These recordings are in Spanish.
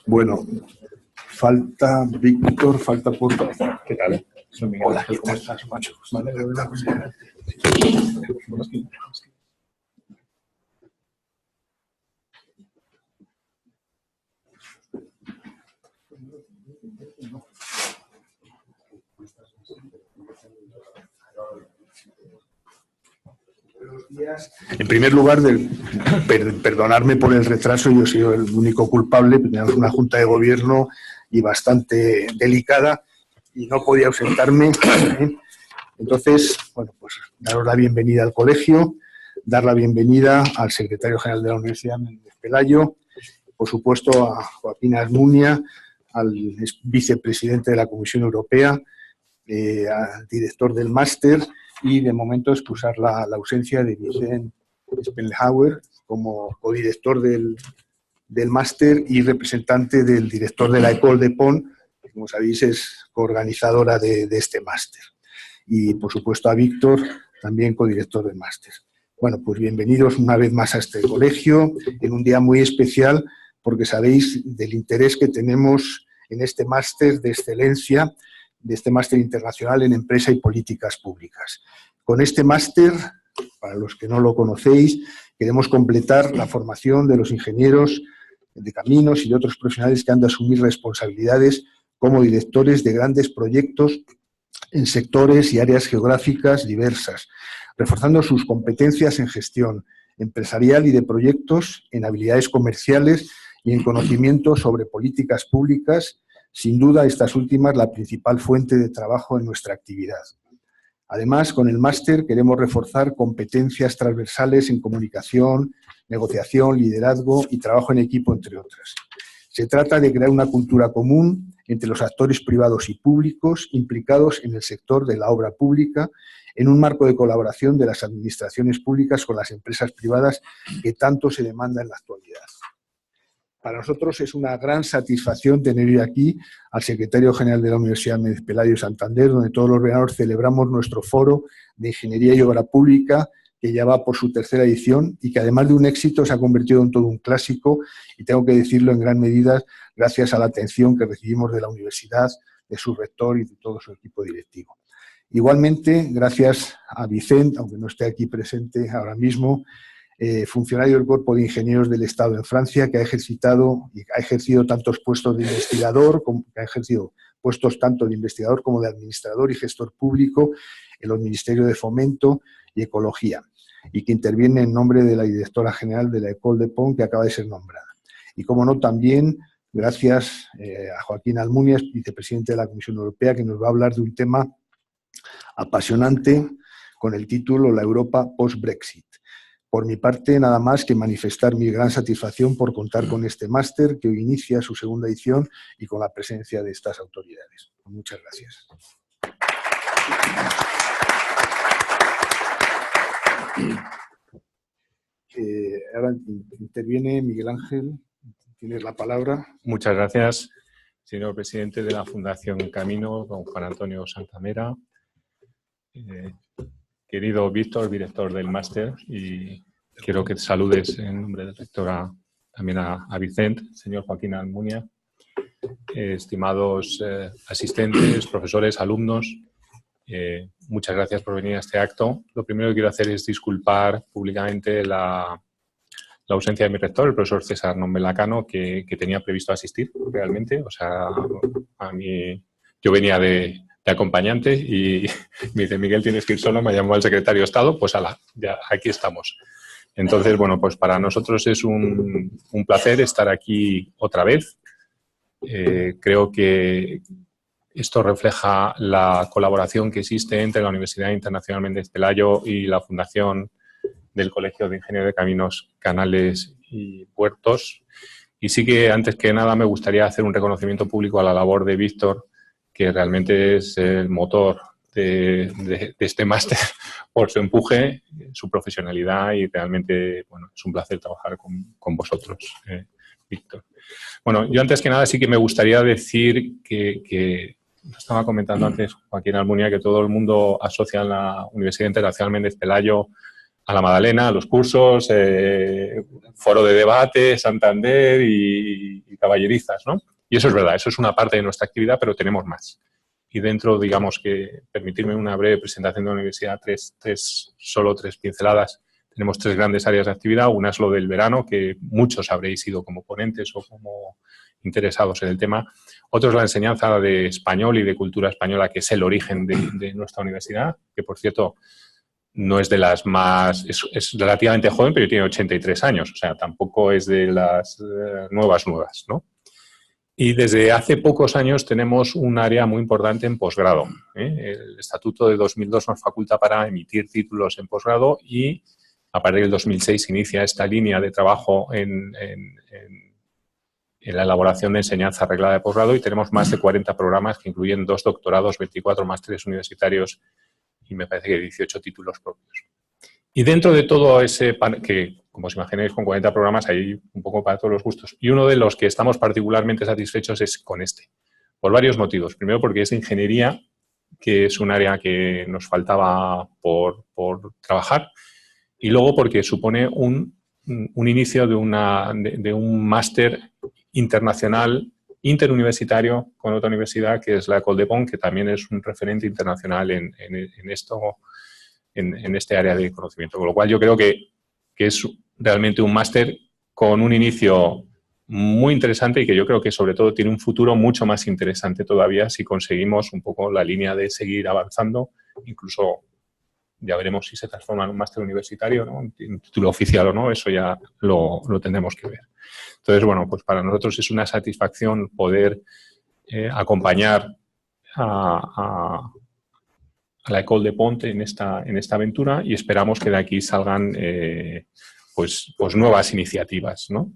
Bueno, falta Víctor, falta Porto. ¿Qué tal? Soy Miguel. Hola, ¿Cómo estás, macho? Vale, en primer lugar, perdonarme por el retraso, yo he sido el único culpable, teníamos una junta de gobierno y bastante delicada y no podía ausentarme. Entonces, bueno, pues daros la bienvenida al colegio, dar la bienvenida al secretario general de la Universidad Méndez Pelayo, por supuesto a Joaquín Almunia, al vicepresidente de la Comisión Europea, al director del máster y de momento excusar la ausencia de Vicent Spellhauer como codirector del máster y representante del director de la École de Pont, que como sabéis es coorganizadora de este máster. Y por supuesto a Víctor, también codirector del máster. Bueno, pues bienvenidos una vez más a este colegio, en un día muy especial, porque sabéis del interés que tenemos en este máster de excelencia, de este máster internacional en empresa y políticas públicas. Con este máster, para los que no lo conocéis, queremos completar la formación de los ingenieros de caminos y de otros profesionales que han de asumir responsabilidades como directores de grandes proyectos en sectores y áreas geográficas diversas, reforzando sus competencias en gestión empresarial y de proyectos, en habilidades comerciales y en conocimiento sobre políticas públicas, sin duda estas últimas la principal fuente de trabajo en nuestra actividad. Además, con el máster queremos reforzar competencias transversales en comunicación, negociación, liderazgo y trabajo en equipo, entre otras. Se trata de crear una cultura común entre los actores privados y públicos implicados en el sector de la obra pública, en un marco de colaboración de las administraciones públicas con las empresas privadas que tanto se demanda en la actualidad. Para nosotros es una gran satisfacción tener hoy aquí al secretario general de la Universidad Méndez Pelayo Santander, donde todos los veranos celebramos nuestro foro de Ingeniería y Obra Pública, que ya va por su tercera edición y que además de un éxito se ha convertido en todo un clásico, y tengo que decirlo en gran medida gracias a la atención que recibimos de la universidad, de su rector y de todo su equipo directivo. Igualmente, gracias a Vicent, aunque no esté aquí presente ahora mismo, funcionario del Cuerpo de Ingenieros del Estado en Francia, que ha ejercido tantos puestos de investigador, que ha ejercido puestos tanto de investigador como de administrador y gestor público en los Ministerios de Fomento y Ecología, y que interviene en nombre de la directora general de la École de Pont, que acaba de ser nombrada. Y, como no, también gracias a Joaquín Almunia, vicepresidente de la Comisión Europea, que nos va a hablar de un tema apasionante con el título La Europa post-Brexit. Por mi parte, nada más que manifestar mi gran satisfacción por contar con este máster que hoy inicia su segunda edición y con la presencia de estas autoridades. Muchas gracias. Ahora interviene Miguel Ángel. Tienes la palabra. Muchas gracias, señor presidente de la Fundación Camino, don Juan Antonio Santamera. Querido Víctor, director del máster, y quiero que te saludes en nombre del rector también a Vicent, señor Joaquín Almunia, estimados asistentes, profesores, alumnos, muchas gracias por venir a este acto. Lo primero que quiero hacer es disculpar públicamente la ausencia de mi rector, el profesor César Nombelacano, que tenía previsto asistir realmente. O sea, a mí, yo venía de acompañante y me dice, Miguel, tienes que ir solo, me llamó el secretario de Estado, pues ala, ya aquí estamos. Entonces, bueno, pues para nosotros es un placer estar aquí otra vez. Creo que esto refleja la colaboración que existe entre la Universidad Internacional Méndez Pelayo y la Fundación del Colegio de Ingenieros de Caminos, Canales y Puertos. Y sí que, antes que nada, me gustaría hacer un reconocimiento público a la labor de Víctor, que realmente es el motor de este máster por su empuje, su profesionalidad, y realmente, bueno, es un placer trabajar con vosotros, Víctor. Bueno, yo antes que nada sí que me gustaría decir que estaba comentando antes Joaquín Almunia, que todo el mundo asocia a la Universidad Internacional Méndez Pelayo a la Madalena, a los cursos, foro de debate, Santander y caballerizas, ¿no? Y eso es verdad, eso es una parte de nuestra actividad, pero tenemos más. Y dentro, digamos que, permitirme una breve presentación de la universidad, solo tres pinceladas. Tenemos 3 grandes áreas de actividad. Una es lo del verano, que muchos habréis sido como ponentes o como interesados en el tema. Otro es la enseñanza de español y de cultura española, que es el origen de nuestra universidad, que, por cierto, no es de las más... Es relativamente joven, pero tiene 83 años. O sea, tampoco es de las nuevas, ¿no? Y desde hace pocos años tenemos un área muy importante en posgrado. El Estatuto de 2002 nos faculta para emitir títulos en posgrado y a partir del 2006 inicia esta línea de trabajo en la elaboración de enseñanza arreglada de posgrado y tenemos más de 40 programas que incluyen 2 doctorados, 24 másteres universitarios y me parece que 18 títulos propios. Y dentro de todo ese, que como os imagináis con 40 programas hay un poco para todos los gustos, y uno de los que estamos particularmente satisfechos es con este, por varios motivos. Primero porque es de ingeniería, que es un área que nos faltaba por trabajar, y luego porque supone un inicio de un máster internacional, interuniversitario, con otra universidad que es la École de Pont, que también es un referente internacional en este área de conocimiento. Con lo cual yo creo que es realmente un máster con un inicio muy interesante y que yo creo que sobre todo tiene un futuro mucho más interesante todavía si conseguimos un poco la línea de seguir avanzando. Incluso ya veremos si se transforma en un máster universitario, ¿no? Un título oficial o no, eso ya lo tendremos que ver. Entonces, bueno, pues para nosotros es una satisfacción poder acompañar a la École de Pont en esta aventura y esperamos que de aquí salgan pues nuevas iniciativas, ¿no?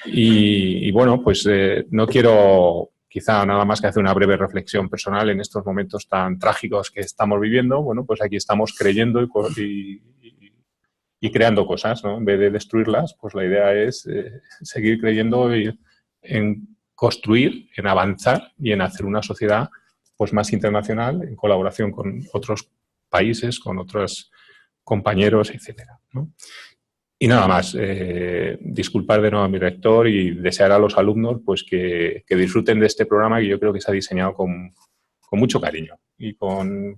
Y bueno, pues no quiero quizá nada más que hacer una breve reflexión personal en estos momentos tan trágicos que estamos viviendo. Bueno, pues aquí estamos creyendo y creando cosas, ¿no? En vez de destruirlas, pues la idea es seguir creyendo en construir, en avanzar y en hacer una sociedad pues más internacional, en colaboración con otros países, con otros compañeros, etcétera, ¿no? Y nada más, disculpar de nuevo a mi rector y desear a los alumnos pues que disfruten de este programa que yo creo que se ha diseñado con mucho cariño y como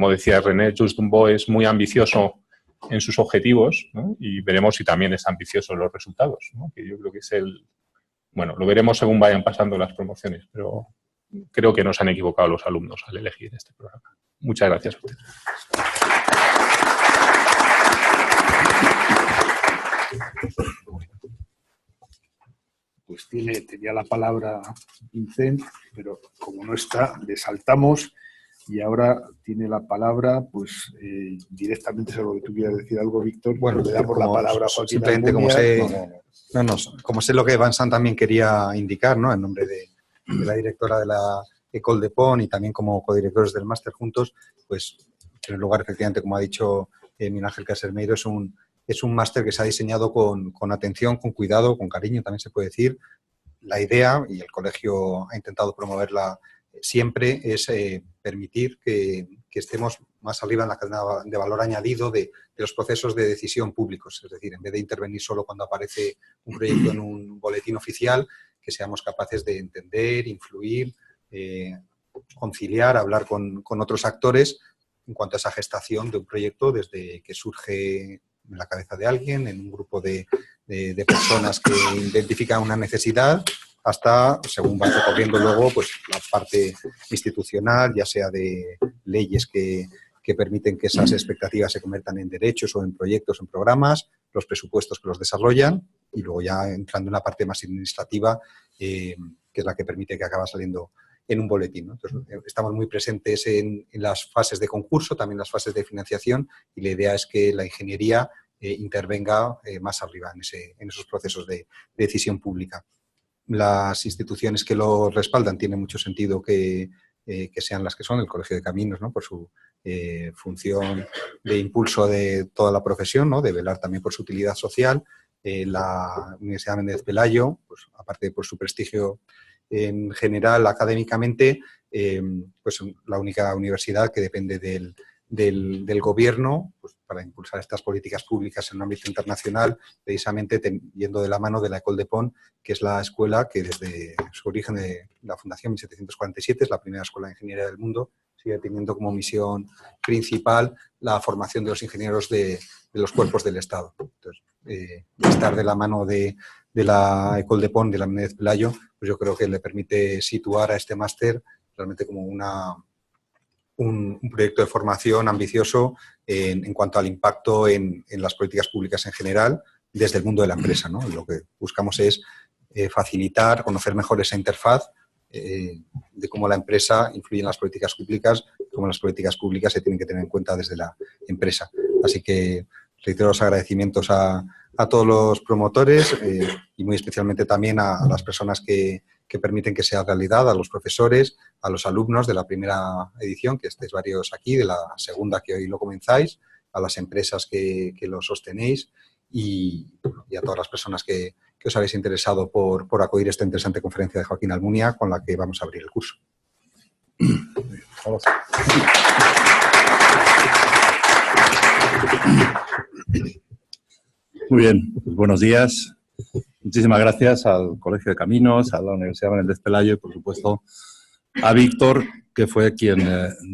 decía René Justumbo, es muy ambicioso en sus objetivos, ¿no? Y veremos si también es ambicioso en los resultados, ¿no? Que yo creo que es bueno, lo veremos según vayan pasando las promociones, pero creo que no se han equivocado los alumnos al elegir este programa. Muchas gracias a ustedes. Pues tenía la palabra Vincent, pero como no está, le saltamos y ahora tiene la palabra, pues directamente sobre lo que tú quieras decir algo, Víctor. Bueno, le damos la palabra a Joaquín simplemente Almunia. Como sé lo que Vincent también quería indicar, ¿no? En nombre de la directora de la École de Pont y también como codirectores del máster juntos, pues en primer lugar, efectivamente, como ha dicho Miguel Ángel Casermeiro, es un máster que se ha diseñado con atención, con cuidado, con cariño, también se puede decir. La idea, y el colegio ha intentado promoverla siempre, es permitir que estemos más arriba en la cadena de valor añadido de los procesos de decisión públicos. Es decir, en vez de intervenir solo cuando aparece un proyecto en un boletín oficial, que seamos capaces de entender, influir, conciliar, hablar con otros actores en cuanto a esa gestación de un proyecto desde que surge en la cabeza de alguien, en un grupo de personas que identifican una necesidad, hasta, según va recorriendo luego, pues la parte institucional, ya sea de leyes que permiten que esas expectativas se conviertan en derechos o en proyectos, en programas, los presupuestos que los desarrollan y luego ya entrando en la parte más administrativa, que es la que permite que acaba saliendo en un boletín, ¿no? Entonces, estamos muy presentes en las fases de concurso, también las fases de financiación y la idea es que la ingeniería intervenga más arriba en esos procesos de decisión pública. Las instituciones que lo respaldan tiene mucho sentido que sean las que son, el Colegio de Caminos, ¿no? Por su función de impulso de toda la profesión, ¿no? De velar también por su utilidad social. La Universidad Méndez Pelayo, pues, aparte por su prestigio en general académicamente, pues la única universidad que depende del del gobierno, pues, para impulsar estas políticas públicas en un ámbito internacional, precisamente yendo de la mano de la École de Pont, que es la escuela que desde su origen de la fundación en 1747 es la primera escuela de ingeniería del mundo, sigue teniendo como misión principal la formación de los ingenieros de los cuerpos del Estado. Entonces, estar de la mano de la École de Pont, de la Méndez Pelayo, pues yo creo que le permite situar a este máster realmente como un proyecto de formación ambicioso en cuanto al impacto en las políticas públicas en general desde el mundo de la empresa, ¿no? Lo que buscamos es facilitar, conocer mejor esa interfaz de cómo la empresa influye en las políticas públicas, cómo las políticas públicas se tienen que tener en cuenta desde la empresa. Así que reitero los agradecimientos a todos los promotores y muy especialmente también a las personas que permiten que sea realidad, a los profesores, a los alumnos de la primera edición, que estéis varios aquí, de la segunda que hoy lo comenzáis, a las empresas que lo sostenéis y a todas las personas que os habéis interesado por acudir a esta interesante conferencia de Joaquín Almunia con la que vamos a abrir el curso. Muy bien, pues buenos días. Muchísimas gracias al Colegio de Caminos, a la Universidad Menéndez Pelayo y, por supuesto, a Víctor, que fue quien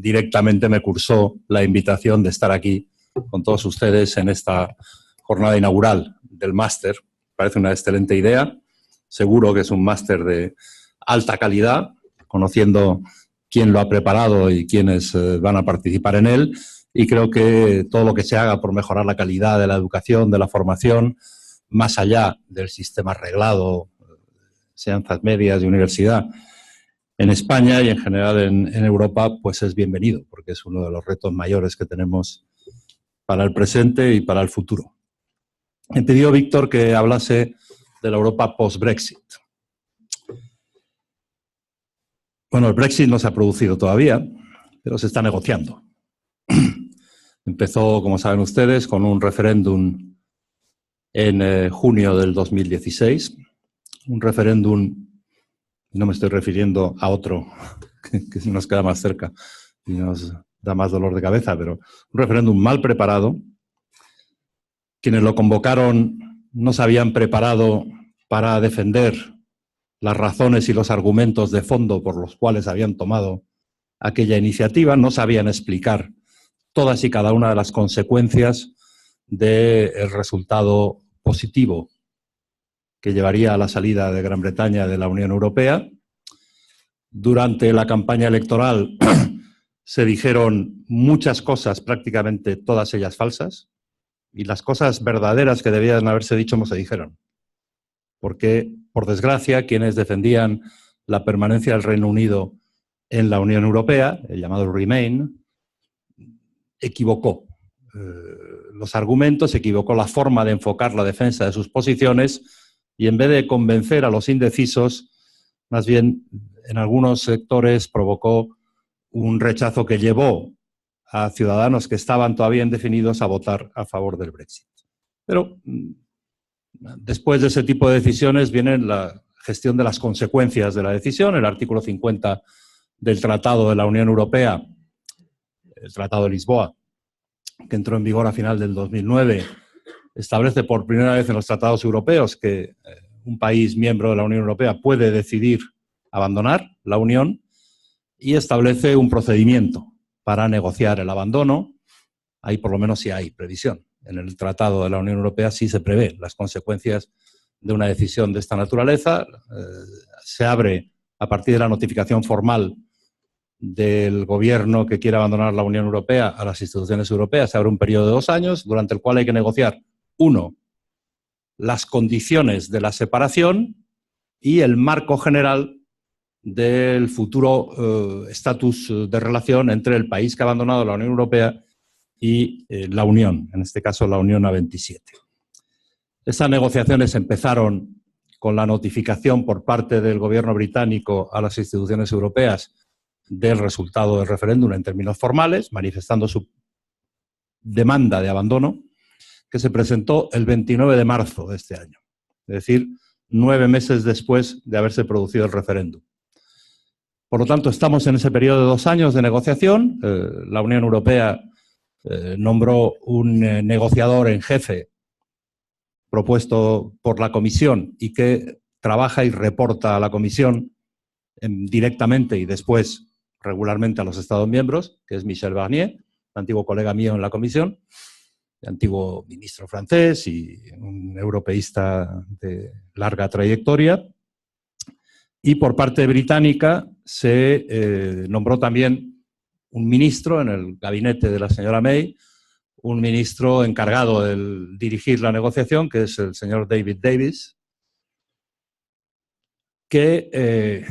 directamente me cursó la invitación de estar aquí con todos ustedes en esta jornada inaugural del máster. Parece una excelente idea. Seguro que es un máster de alta calidad, conociendo quién lo ha preparado y quiénes van a participar en él. Y creo que todo lo que se haga por mejorar la calidad de la educación, de la formación, más allá del sistema reglado, enseñanzas medias y universidad, en España y en general en Europa, pues es bienvenido, porque es uno de los retos mayores que tenemos para el presente y para el futuro. He pedido a Víctor que hablase de la Europa post-Brexit. Bueno, el Brexit no se ha producido todavía, pero se está negociando. Empezó, como saben ustedes, con un referéndum en junio del 2016. Un referéndum, no me estoy refiriendo a otro que nos queda más cerca y nos da más dolor de cabeza, pero un referéndum mal preparado. Quienes lo convocaron no se habían preparado para defender las razones y los argumentos de fondo por los cuales habían tomado aquella iniciativa, no sabían explicar todas y cada una de las consecuencias del resultado positivo que llevaría a la salida de Gran Bretaña de la Unión Europea. Durante la campaña electoral se dijeron muchas cosas, prácticamente todas ellas falsas, y las cosas verdaderas que debían haberse dicho no se dijeron. Porque, por desgracia, quienes defendían la permanencia del Reino Unido en la Unión Europea, el llamado Remain, equivocó los argumentos, equivocó la forma de enfocar la defensa de sus posiciones y en vez de convencer a los indecisos, más bien en algunos sectores provocó un rechazo que llevó a ciudadanos que estaban todavía indefinidos a votar a favor del Brexit. Pero después de ese tipo de decisiones viene la gestión de las consecuencias de la decisión. El artículo 50 del Tratado de la Unión Europea, el Tratado de Lisboa, que entró en vigor a final del 2009, establece por primera vez en los tratados europeos que un país miembro de la Unión Europea puede decidir abandonar la Unión y establece un procedimiento para negociar el abandono. Ahí por lo menos sí hay previsión. En el Tratado de la Unión Europea sí se prevé las consecuencias de una decisión de esta naturaleza. Se abre, a partir de la notificación formal del gobierno que quiere abandonar la Unión Europea a las instituciones europeas, se abre un periodo de 2 años, durante el cual hay que negociar, 1, las condiciones de la separación y el marco general del futuro estatus de relación entre el país que ha abandonado la Unión Europea y la Unión, en este caso la Unión A27. Estas negociaciones empezaron con la notificación por parte del gobierno británico a las instituciones europeas del resultado del referéndum en términos formales, manifestando su demanda de abandono, que se presentó el 29 de marzo de este año, es decir, 9 meses después de haberse producido el referéndum. Por lo tanto, estamos en ese periodo de 2 años de negociación. La Unión Europea nombró un negociador en jefe propuesto por la Comisión y que trabaja y reporta a la Comisión directamente y después regularmente a los Estados miembros, que es Michel Barnier, antiguo colega mío en la Comisión, antiguo ministro francés y un europeísta de larga trayectoria. Y por parte británica se nombró también un ministro en el gabinete de la señora May, un ministro encargado de dirigir la negociación, que es el señor David Davis, que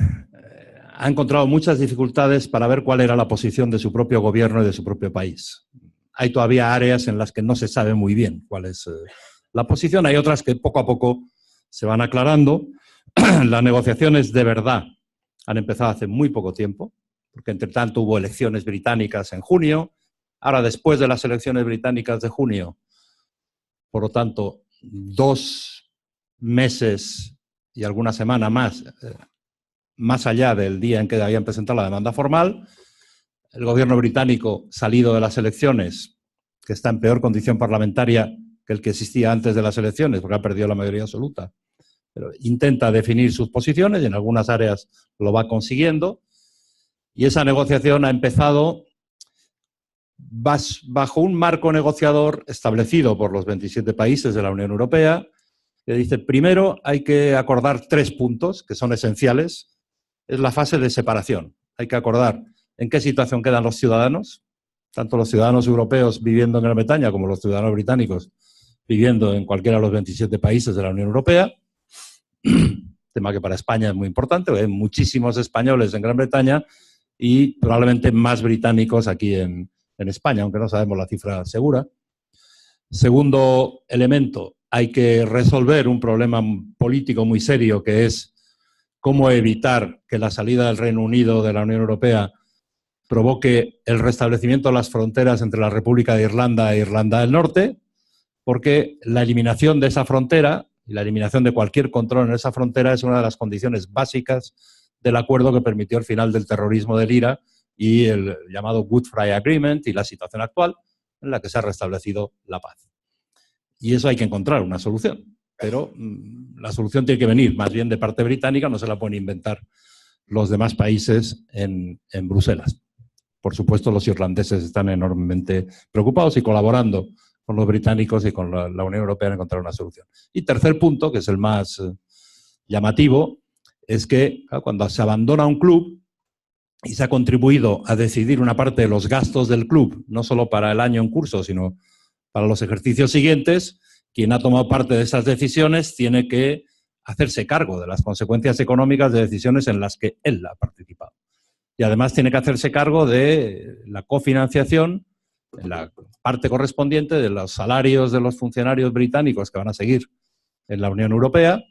ha encontrado muchas dificultades para ver cuál era la posición de su propio gobierno y de su propio país. Hay todavía áreas en las que no se sabe muy bien cuál es la posición, hay otras que poco a poco se van aclarando. Las negociaciones de verdad han empezado hace muy poco tiempo, porque entre tanto hubo elecciones británicas en junio. Ahora, después de las elecciones británicas de junio, por lo tanto, 2 meses y alguna semana más allá del día en que habían presentado la demanda formal, el gobierno británico, salido de las elecciones, que está en peor condición parlamentaria que el que existía antes de las elecciones, porque ha perdido la mayoría absoluta, pero intenta definir sus posiciones y en algunas áreas lo va consiguiendo. Y esa negociación ha empezado bajo un marco negociador establecido por los 27 países de la Unión Europea, que dice, primero hay que acordar 3 puntos que son esenciales. Es la fase de separación. Hay que acordar en qué situación quedan los ciudadanos, tanto los ciudadanos europeos viviendo en Gran Bretaña como los ciudadanos británicos viviendo en cualquiera de los 27 países de la Unión Europea. Tema que para España es muy importante, porque hay muchísimos españoles en Gran Bretaña y probablemente más británicos aquí en España, aunque no sabemos la cifra segura. Segundo elemento, hay que resolver un problema político muy serio, que es cómo evitar que la salida del Reino Unido de la Unión Europea provoque el restablecimiento de las fronteras entre la República de Irlanda e Irlanda del Norte, porque la eliminación de esa frontera y la eliminación de cualquier control en esa frontera es una de las condiciones básicas del acuerdo que permitió el final del terrorismo del IRA y el llamado Good Friday Agreement y la situación actual en la que se ha restablecido la paz. Y eso hay que encontrar una solución, pero la solución tiene que venir más bien de parte británica, no se la pueden inventar los demás países en Bruselas. Por supuesto, los irlandeses están enormemente preocupados y colaborando con los británicos y con la Unión Europea en encontrar una solución. Y tercer punto, que es el más llamativo, es que cuando se abandona un club y se ha contribuido a decidir una parte de los gastos del club, no solo para el año en curso, sino para los ejercicios siguientes, quien ha tomado parte de esas decisiones tiene que hacerse cargo de las consecuencias económicas de decisiones en las que él ha participado. Y además tiene que hacerse cargo de la cofinanciación, en la parte correspondiente de los salarios de los funcionarios británicos que van a seguir en la Unión Europea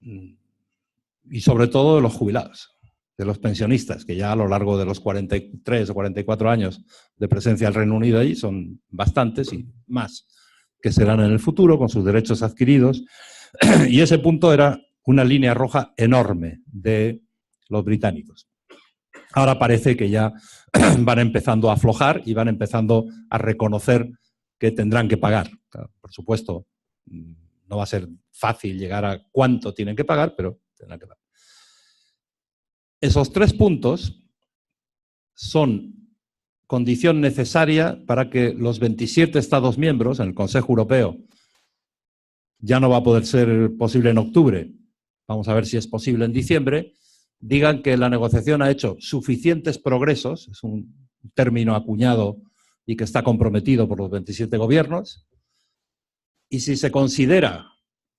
y sobre todo de los jubilados, de los pensionistas, que ya a lo largo de los 43 o 44 años de presencia del Reino Unido ahí son bastantes y más que serán en el futuro con sus derechos adquiridos. Y ese punto era una línea roja enorme de los británicos. Ahora parece que ya van empezando a aflojar y van empezando a reconocer que tendrán que pagar. Por supuesto, no va a ser fácil llegar a cuánto tienen que pagar, pero tendrán que pagar. Esos 3 puntos son condición necesaria para que los 27 Estados miembros en el Consejo Europeo, ya no va a poder ser posible en octubre, vamos a ver si es posible en diciembre, digan que la negociación ha hecho suficientes progresos, es un término acuñado y que está comprometido por los 27 gobiernos, y si se considera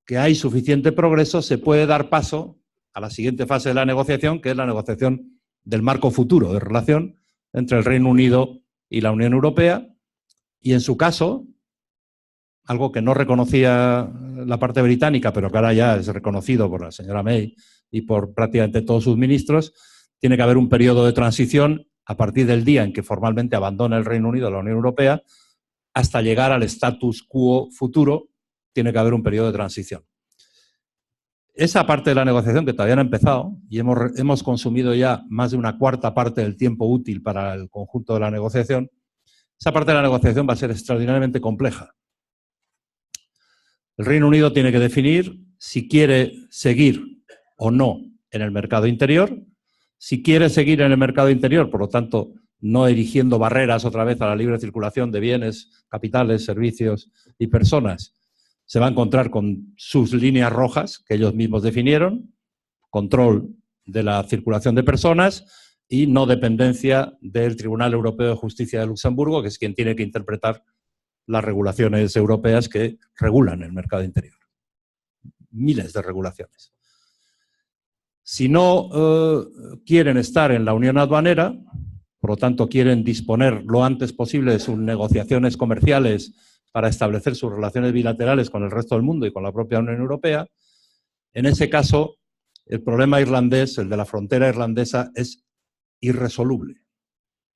que hay suficiente progreso, se puede dar paso a la siguiente fase de la negociación, que es la negociación del marco futuro de relación entre el Reino Unido y la Unión Europea, y en su caso, algo que no reconocía la parte británica, pero que ahora ya es reconocido por la señora May y por prácticamente todos sus ministros, tiene que haber un periodo de transición a partir del día en que formalmente abandona el Reino Unido la Unión Europea, hasta llegar al status quo futuro, tiene que haber un periodo de transición. Esa parte de la negociación que todavía no ha empezado, y hemos consumido ya más de una cuarta parte del tiempo útil para el conjunto de la negociación, esa parte de la negociación va a ser extraordinariamente compleja. El Reino Unido tiene que definir si quiere seguir o no en el mercado interior. Si quiere seguir en el mercado interior, por lo tanto, no erigiendo barreras otra vez a la libre circulación de bienes, capitales, servicios y personas, se va a encontrar con sus líneas rojas que ellos mismos definieron, control de la circulación de personas y no dependencia del Tribunal Europeo de Justicia de Luxemburgo, que es quien tiene que interpretar las regulaciones europeas que regulan el mercado interior. Miles de regulaciones. Si no quieren estar en la unión aduanera, por lo tanto quieren disponer lo antes posible de sus negociaciones comerciales para establecer sus relaciones bilaterales con el resto del mundo y con la propia Unión Europea, en ese caso el problema irlandés, el de la frontera irlandesa, es irresoluble.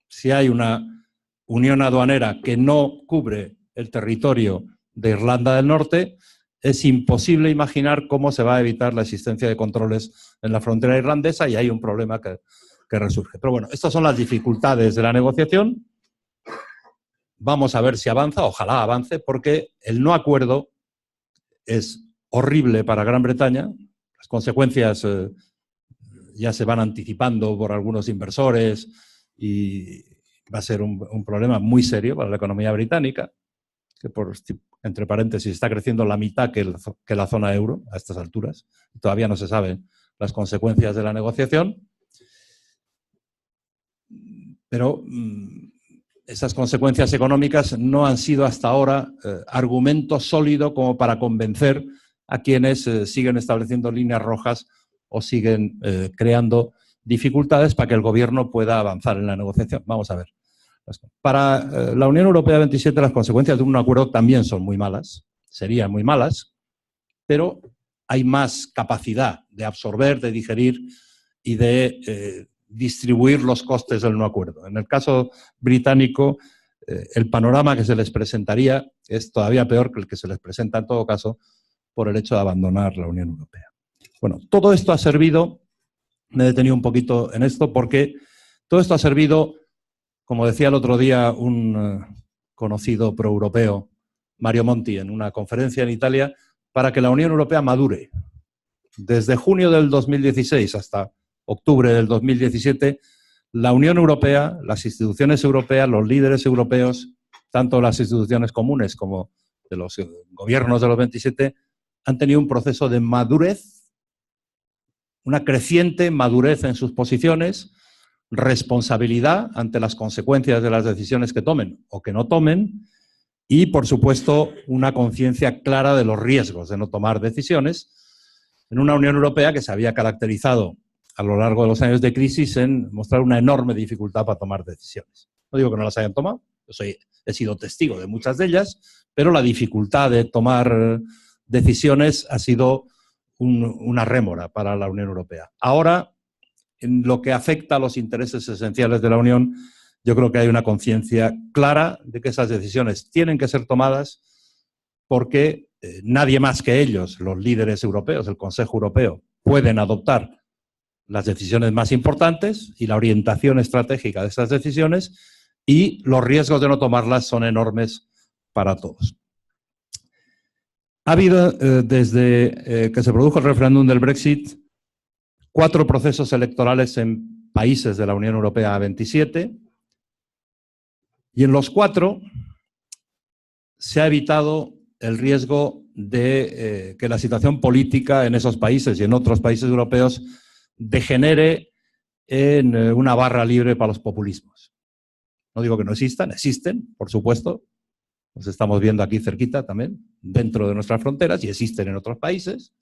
Si hay una unión aduanera que no cubre el territorio de Irlanda del Norte, es imposible imaginar cómo se va a evitar la existencia de controles en la frontera irlandesa y hay un problema que resurge. Pero bueno, estas son las dificultades de la negociación. Vamos a ver si avanza, ojalá avance, porque el no acuerdo es horrible para Gran Bretaña. Las consecuencias ya se van anticipando por algunos inversores y va a ser un problema muy serio para la economía británica, que entre paréntesis está creciendo la mitad que la zona euro a estas alturas. Todavía no se saben las consecuencias de la negociación, pero esas consecuencias económicas no han sido hasta ahora argumento sólido como para convencer a quienes siguen estableciendo líneas rojas o siguen creando dificultades para que el gobierno pueda avanzar en la negociación. Vamos a ver. Para la Unión Europea 27 las consecuencias de un acuerdo también son muy malas, serían muy malas, pero hay más capacidad de absorber, de digerir y de distribuir los costes del no acuerdo. En el caso británico, el panorama que se les presentaría es todavía peor que el que se les presenta en todo caso por el hecho de abandonar la Unión Europea. Bueno, todo esto ha servido, me he detenido un poquito en esto, porque todo esto ha servido, como decía el otro día un conocido proeuropeo, Mario Monti, en una conferencia en Italia, para que la Unión Europea madure. Desde junio del 2016 hasta octubre del 2017, la Unión Europea, las instituciones europeas, los líderes europeos, tanto las instituciones comunes como de los gobiernos de los 27, han tenido un proceso de madurez, una creciente madurez en sus posiciones, responsabilidad ante las consecuencias de las decisiones que tomen o que no tomen y, por supuesto, una conciencia clara de los riesgos de no tomar decisiones en una Unión Europea que se había caracterizado a lo largo de los años de crisis en mostrar una enorme dificultad para tomar decisiones. No digo que no las hayan tomado, he sido testigo de muchas de ellas, pero la dificultad de tomar decisiones ha sido una rémora para la Unión Europea. Ahora, en lo que afecta a los intereses esenciales de la Unión, yo creo que hay una conciencia clara de que esas decisiones tienen que ser tomadas porque nadie más que ellos, los líderes europeos, el Consejo Europeo, pueden adoptar las decisiones más importantes y la orientación estratégica de esas decisiones y los riesgos de no tomarlas son enormes para todos. Ha habido, desde que se produjo el referéndum del Brexit, 4 procesos electorales en países de la Unión Europea 27 y en los 4 se ha evitado el riesgo de que la situación política en esos países y en otros países europeos degenere en una barra libre para los populismos. No digo que no existan, existen, por supuesto. Los estamos viendo aquí cerquita también, dentro de nuestras fronteras, y existen en otros países,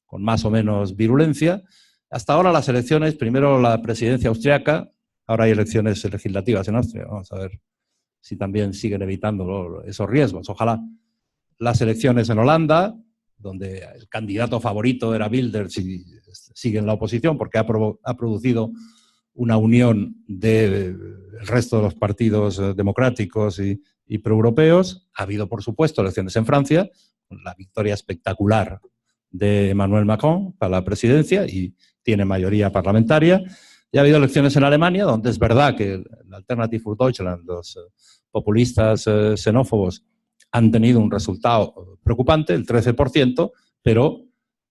con más o menos virulencia. Hasta ahora las elecciones, primero la presidencia austriaca, ahora hay elecciones legislativas en Austria, vamos a ver si también siguen evitando esos riesgos, ojalá. Las elecciones en Holanda, donde el candidato favorito era Wilders y sigue en la oposición porque ha producido una unión del resto de los partidos democráticos y proeuropeos. Ha habido, por supuesto, elecciones en Francia, con la victoria espectacular de Emmanuel Macron para la presidencia y tiene mayoría parlamentaria. Y ha habido elecciones en Alemania, donde es verdad que el Alternative für Deutschland, los populistas xenófobos han tenido un resultado preocupante, el 13%, pero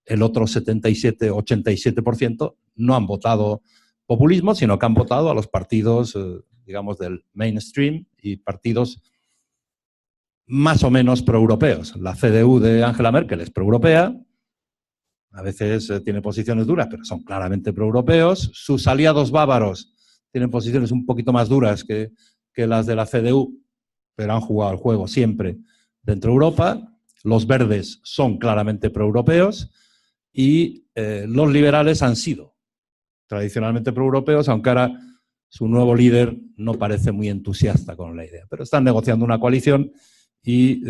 el otro 87% no han votado populismo, sino que han votado a los partidos, digamos, del mainstream y partidos más o menos proeuropeos. La CDU de Angela Merkel es proeuropea, a veces tiene posiciones duras, pero son claramente proeuropeos. Sus aliados bávaros tienen posiciones un poquito más duras que las de la CDU, pero han jugado el juego siempre dentro de Europa. Los verdes son claramente proeuropeos y los liberales han sido tradicionalmente proeuropeos, aunque ahora su nuevo líder no parece muy entusiasta con la idea. Pero están negociando una coalición y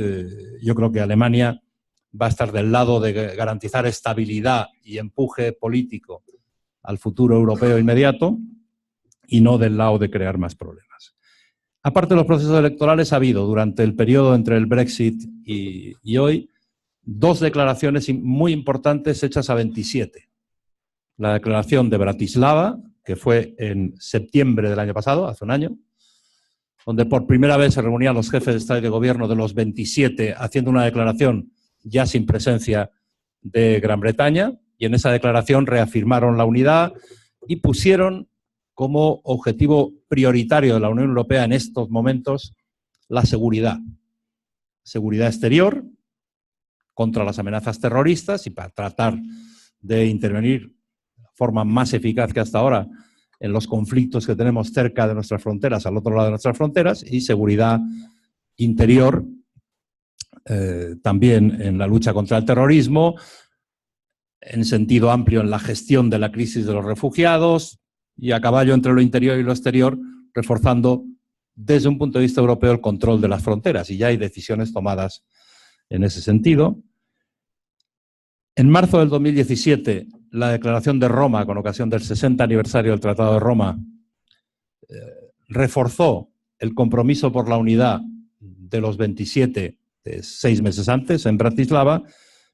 yo creo que Alemania va a estar del lado de garantizar estabilidad y empuje político al futuro europeo inmediato y no del lado de crear más problemas. Aparte de los procesos electorales, ha habido durante el periodo entre el Brexit y hoy 2 declaraciones muy importantes hechas a 27. La declaración de Bratislava, que fue en septiembre del año pasado, hace un año, donde por primera vez se reunían los jefes de Estado y de Gobierno de los 27 haciendo una declaración ya sin presencia de Gran Bretaña, y en esa declaración reafirmaron la unidad y pusieron como objetivo prioritario de la Unión Europea en estos momentos la seguridad. Seguridad exterior contra las amenazas terroristas y para tratar de intervenir de forma más eficaz que hasta ahora en los conflictos que tenemos cerca de nuestras fronteras, al otro lado de nuestras fronteras, y seguridad interior también en la lucha contra el terrorismo, en sentido amplio en la gestión de la crisis de los refugiados y a caballo entre lo interior y lo exterior, reforzando desde un punto de vista europeo el control de las fronteras. Y ya hay decisiones tomadas en ese sentido. En marzo del 2017, la Declaración de Roma, con ocasión del 60 aniversario del Tratado de Roma, reforzó el compromiso por la unidad de los 27 de 6 meses antes en Bratislava,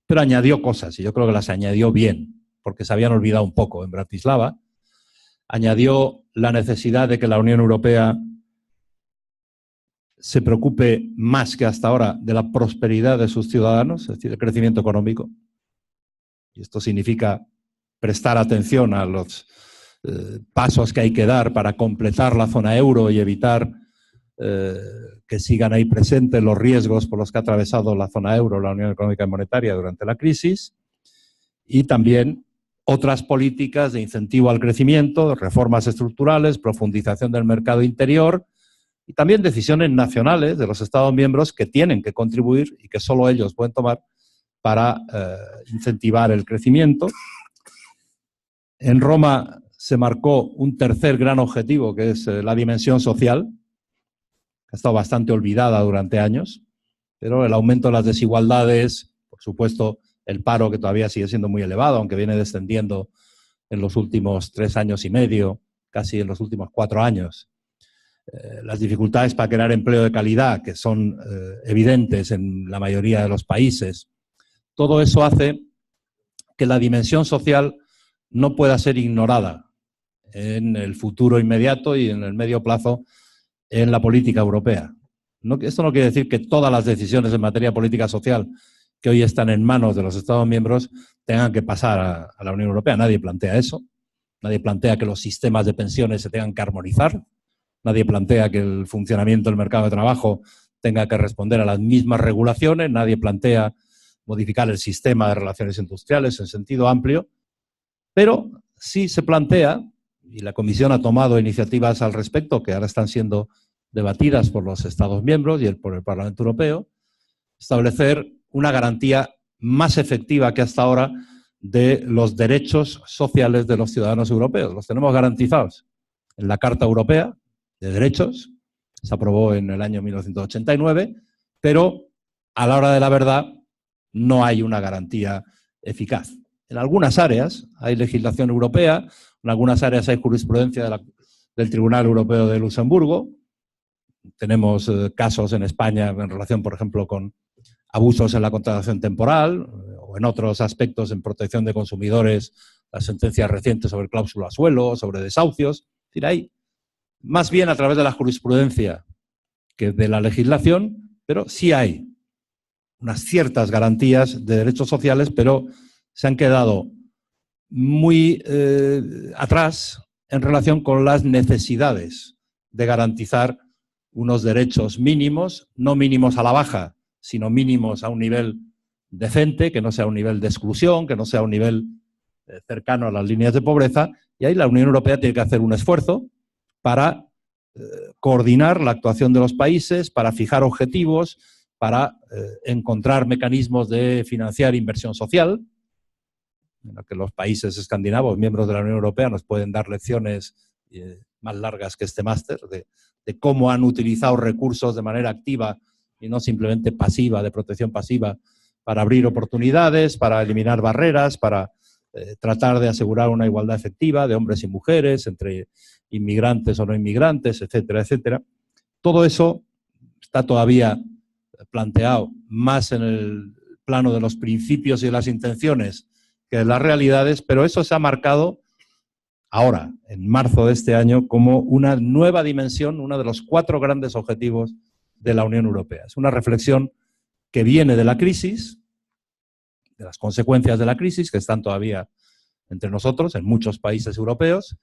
pero añadió cosas, y yo creo que las añadió bien, porque se habían olvidado un poco en Bratislava. Añadió la necesidad de que la Unión Europea se preocupe más que hasta ahora de la prosperidad de sus ciudadanos, es decir, el crecimiento económico. Y esto significa prestar atención a los pasos que hay que dar para completar la zona euro y evitar que sigan ahí presentes los riesgos por los que ha atravesado la zona euro, la Unión Económica y Monetaria durante la crisis, y también otras políticas de incentivo al crecimiento, reformas estructurales, profundización del mercado interior y también decisiones nacionales de los Estados miembros que tienen que contribuir y que solo ellos pueden tomar para incentivar el crecimiento. En Roma se marcó un tercer gran objetivo, que es la dimensión social, que ha estado bastante olvidada durante años, pero el aumento de las desigualdades, por supuesto, el paro que todavía sigue siendo muy elevado, aunque viene descendiendo en los últimos 3 años y medio, casi en los últimos 4 años. Las dificultades para crear empleo de calidad, que son evidentes en la mayoría de los países. Todo eso hace que la dimensión social no pueda ser ignorada en el futuro inmediato y en el medio plazo en la política europea. Esto no quiere decir que todas las decisiones en materia de política social que hoy están en manos de los Estados miembros tengan que pasar a la Unión Europea. Nadie plantea eso. Nadie plantea que los sistemas de pensiones se tengan que armonizar. Nadie plantea que el funcionamiento del mercado de trabajo tenga que responder a las mismas regulaciones. Nadie plantea modificar el sistema de relaciones industriales en sentido amplio. Pero sí se plantea, y la Comisión ha tomado iniciativas al respecto, que ahora están siendo debatidas por los Estados miembros y por el Parlamento Europeo, establecer una garantía más efectiva que hasta ahora de los derechos sociales de los ciudadanos europeos. Los tenemos garantizados en la Carta Europea de Derechos, se aprobó en el año 1989, pero a la hora de la verdad no hay una garantía eficaz. En algunas áreas hay legislación europea, en algunas áreas hay jurisprudencia del Tribunal Europeo de Luxemburgo. Tenemos casos en España en relación, por ejemplo, con abusos en la contratación temporal o en otros aspectos en protección de consumidores, las sentencias recientes sobre cláusula suelo, sobre desahucios. Es decir, hay más bien a través de la jurisprudencia que de la legislación, pero sí hay unas ciertas garantías de derechos sociales, pero se han quedado muy atrás en relación con las necesidades de garantizar unos derechos mínimos, no mínimos a la baja, sino mínimos a un nivel decente, que no sea un nivel de exclusión, que no sea un nivel cercano a las líneas de pobreza, y ahí la Unión Europea tiene que hacer un esfuerzo para coordinar la actuación de los países, para fijar objetivos, para encontrar mecanismos de financiar inversión social, en la que los países escandinavos, miembros de la Unión Europea, nos pueden dar lecciones más largas que este máster de cómo han utilizado recursos de manera activa y no simplemente pasiva, de protección pasiva, para abrir oportunidades, para eliminar barreras, para tratar de asegurar una igualdad efectiva de hombres y mujeres, entre inmigrantes o no inmigrantes, etcétera, etcétera. Todo eso está todavía planteado más en el plano de los principios y de las intenciones que de las realidades, pero eso se ha marcado ahora, en marzo de este año, como una nueva dimensión, uno de los 4 grandes objetivos de la Unión Europea. Es una reflexión que viene de la crisis, de las consecuencias de la crisis, que están todavía entre nosotros, en muchos países europeos,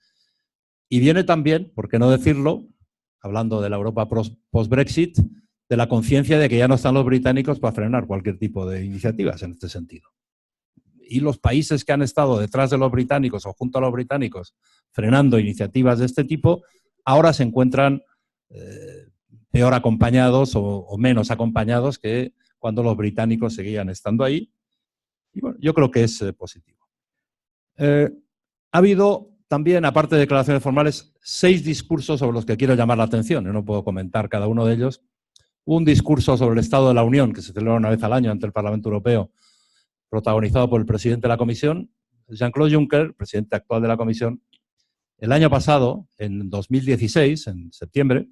y viene también, por qué no decirlo, hablando de la Europa post-Brexit, de la conciencia de que ya no están los británicos para frenar cualquier tipo de iniciativas en este sentido. Y los países que han estado detrás de los británicos o junto a los británicos frenando iniciativas de este tipo, ahora se encuentran peor acompañados o menos acompañados que cuando los británicos seguían estando ahí. Y bueno, yo creo que es positivo. Ha habido también, aparte de declaraciones formales, 6 discursos sobre los que quiero llamar la atención. Yo no puedo comentar cada uno de ellos. Un discurso sobre el Estado de la Unión, que se celebra una vez al año ante el Parlamento Europeo, protagonizado por el presidente de la Comisión, Jean-Claude Juncker, presidente actual de la Comisión. El año pasado, en 2016, en septiembre,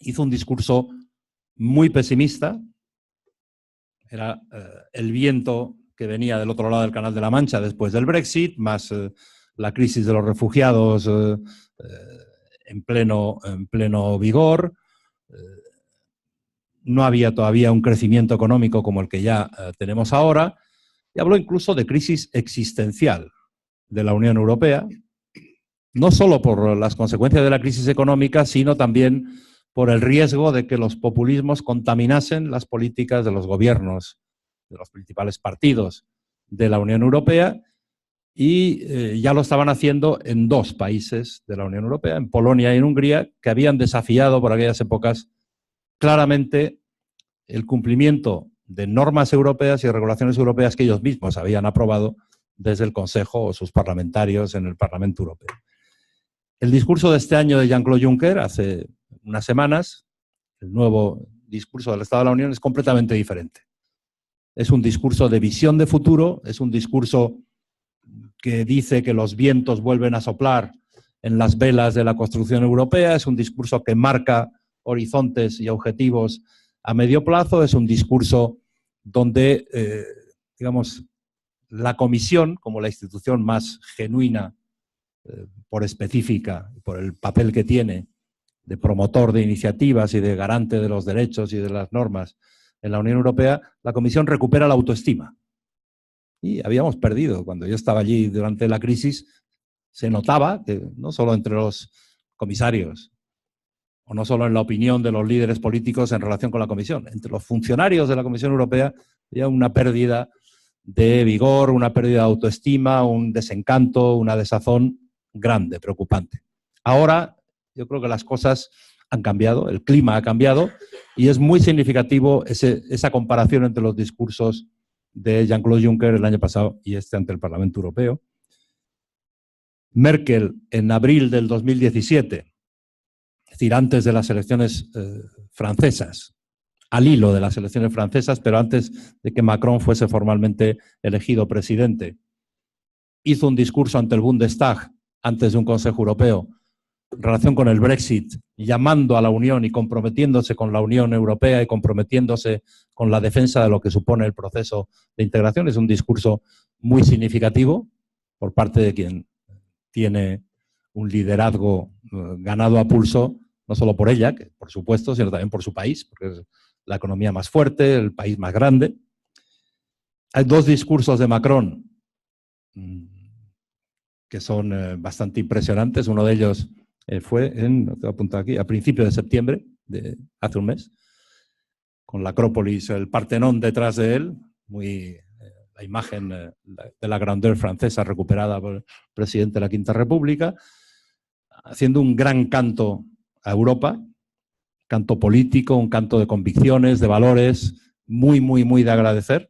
hizo un discurso muy pesimista. Era el viento que venía del otro lado del Canal de la Mancha después del Brexit, más la crisis de los refugiados en pleno vigor. No había todavía un crecimiento económico como el que ya tenemos ahora. Y habló incluso de crisis existencial de la Unión Europea, no solo por las consecuencias de la crisis económica, sino también por el riesgo de que los populismos contaminasen las políticas de los gobiernos, de los principales partidos de la Unión Europea, y ya lo estaban haciendo en 2 países de la Unión Europea, en Polonia y en Hungría, que habían desafiado por aquellas épocas claramente el cumplimiento de normas europeas y regulaciones europeas que ellos mismos habían aprobado desde el Consejo o sus parlamentarios en el Parlamento Europeo. El discurso de este año de Jean-Claude Juncker, hace unas semanas, el nuevo discurso del Estado de la Unión, es completamente diferente. Es un discurso de visión de futuro, es un discurso que dice que los vientos vuelven a soplar en las velas de la construcción europea, es un discurso que marca horizontes y objetivos a medio plazo, es un discurso donde, digamos, la Comisión, como la institución más genuina por específica, por el papel que tiene de promotor de iniciativas y de garante de los derechos y de las normas en la Unión Europea, la Comisión recupera la autoestima. Y habíamos perdido, cuando yo estaba allí durante la crisis, se notaba que no solo entre los comisarios, o no solo en la opinión de los líderes políticos en relación con la Comisión, entre los funcionarios de la Comisión Europea había una pérdida de vigor, una pérdida de autoestima, un desencanto, una desazón grande, preocupante. Ahora yo creo que las cosas han cambiado, el clima ha cambiado y es muy significativo esa comparación entre los discursos de Jean-Claude Juncker el año pasado y este ante el Parlamento Europeo. Merkel, en abril del 2017, es decir, antes de las elecciones francesas, al hilo de las elecciones francesas, pero antes de que Macron fuese formalmente elegido presidente, hizo un discurso ante el Bundestag, antes de un Consejo Europeo, en relación con el Brexit, llamando a la Unión y comprometiéndose con la Unión Europea y comprometiéndose con la defensa de lo que supone el proceso de integración. Es un discurso muy significativo por parte de quien tiene un liderazgo ganado a pulso no solo por ella, que por supuesto, sino también por su país, porque es la economía más fuerte, el país más grande. Hay dos discursos de Macron que son bastante impresionantes. Uno de ellos fue, lo tengo apuntado aquí, a principios de septiembre, hace un mes, con la Acrópolis, el Partenón detrás de él, la imagen de la grandeur francesa recuperada por el presidente de la Quinta República, haciendo un gran canto a Europa, canto político, un canto de convicciones, de valores, muy, muy, muy de agradecer,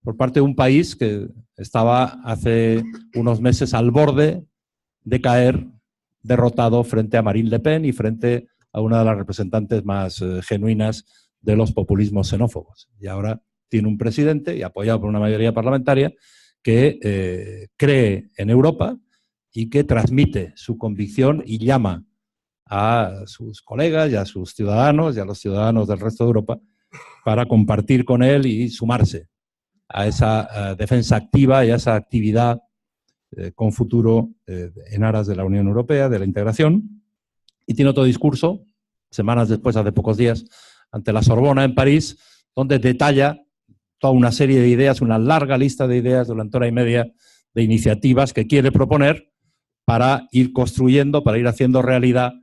por parte de un país que estaba hace unos meses al borde de caer derrotado frente a Marine Le Pen y frente a una de las representantes más genuinas de los populismos xenófobos. Y ahora tiene un presidente, y apoyado por una mayoría parlamentaria, que cree en Europa y que transmite su convicción y llama a sus colegas y a sus ciudadanos y a los ciudadanos del resto de Europa para compartir con él y sumarse a esa defensa activa y a esa actividad con futuro en aras de la Unión Europea, de la integración. Y tiene otro discurso, semanas después, hace pocos días, ante la Sorbona en París, donde detalla toda una serie de ideas, una larga lista de ideas durante hora y media de iniciativas que quiere proponer para ir construyendo, para ir haciendo realidad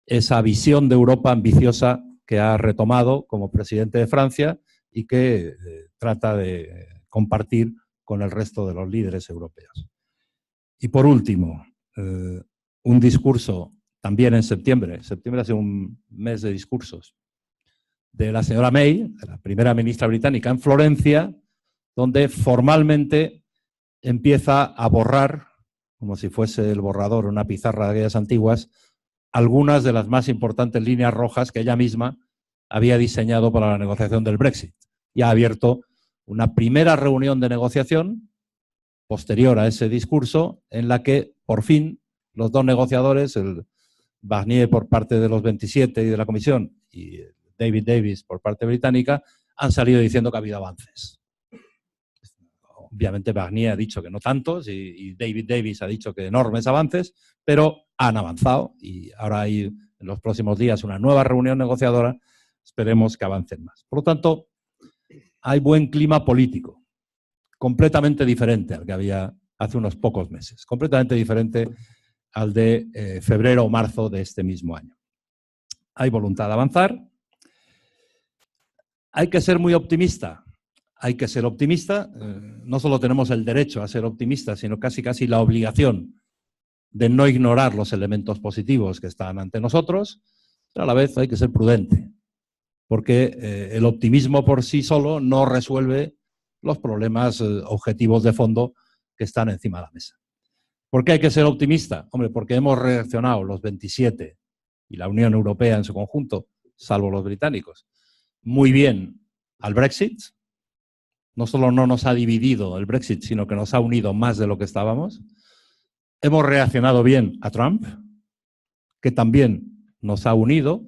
esa visión de Europa ambiciosa que ha retomado como presidente de Francia y que trata de compartir con el resto de los líderes europeos. Y por último, un discurso también en septiembre. Septiembre ha sido un mes de discursos de la señora May, de la primera ministra británica, en Florencia, donde formalmente empieza a borrar, como si fuese el borrador, una pizarra de aquellas antiguas, algunas de las más importantes líneas rojas que ella misma había diseñado para la negociación del Brexit. Y ha abierto una primera reunión de negociación posterior a ese discurso, en la que, por fin, los dos negociadores, el Barnier por parte de los 27 y de la Comisión y David Davis por parte británica, han salido diciendo que ha habido avances. Obviamente Barnier ha dicho que no tantos y David Davis ha dicho que enormes avances, pero han avanzado y ahora hay en los próximos días una nueva reunión negociadora. Esperemos que avancen más. Por lo tanto, hay buen clima político, completamente diferente al que había hace unos pocos meses, completamente diferente al de febrero o marzo de este mismo año. Hay voluntad de avanzar. Hay que ser muy optimista. Hay que ser optimista. No solo tenemos el derecho a ser optimistas, sino casi la obligación de no ignorar los elementos positivos que están ante nosotros, pero a la vez hay que ser prudente, porque el optimismo por sí solo no resuelve los problemas objetivos de fondo que están encima de la mesa. ¿Por qué hay que ser optimista? Hombre, porque hemos reaccionado los 27 y la Unión Europea en su conjunto, salvo los británicos, muy bien al Brexit. No solo no nos ha dividido el Brexit, sino que nos ha unido más de lo que estábamos. Hemos reaccionado bien a Trump, que también nos ha unido.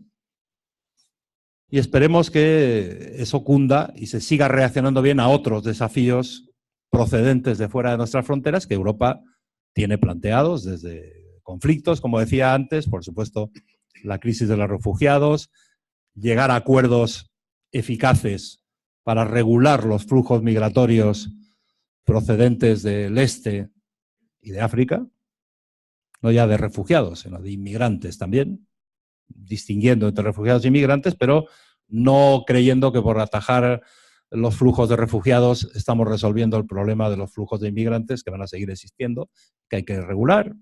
Y esperemos que eso cunda y se siga reaccionando bien a otros desafíos procedentes de fuera de nuestras fronteras que Europa tiene planteados, desde conflictos, como decía antes, por supuesto, la crisis de los refugiados, llegar a acuerdos eficaces para regular los flujos migratorios procedentes del este y de África, no ya de refugiados, sino de inmigrantes también, distinguiendo entre refugiados e inmigrantes, pero no creyendo que por atajar los flujos de refugiados estamos resolviendo el problema de los flujos de inmigrantes que van a seguir existiendo, que hay que regular.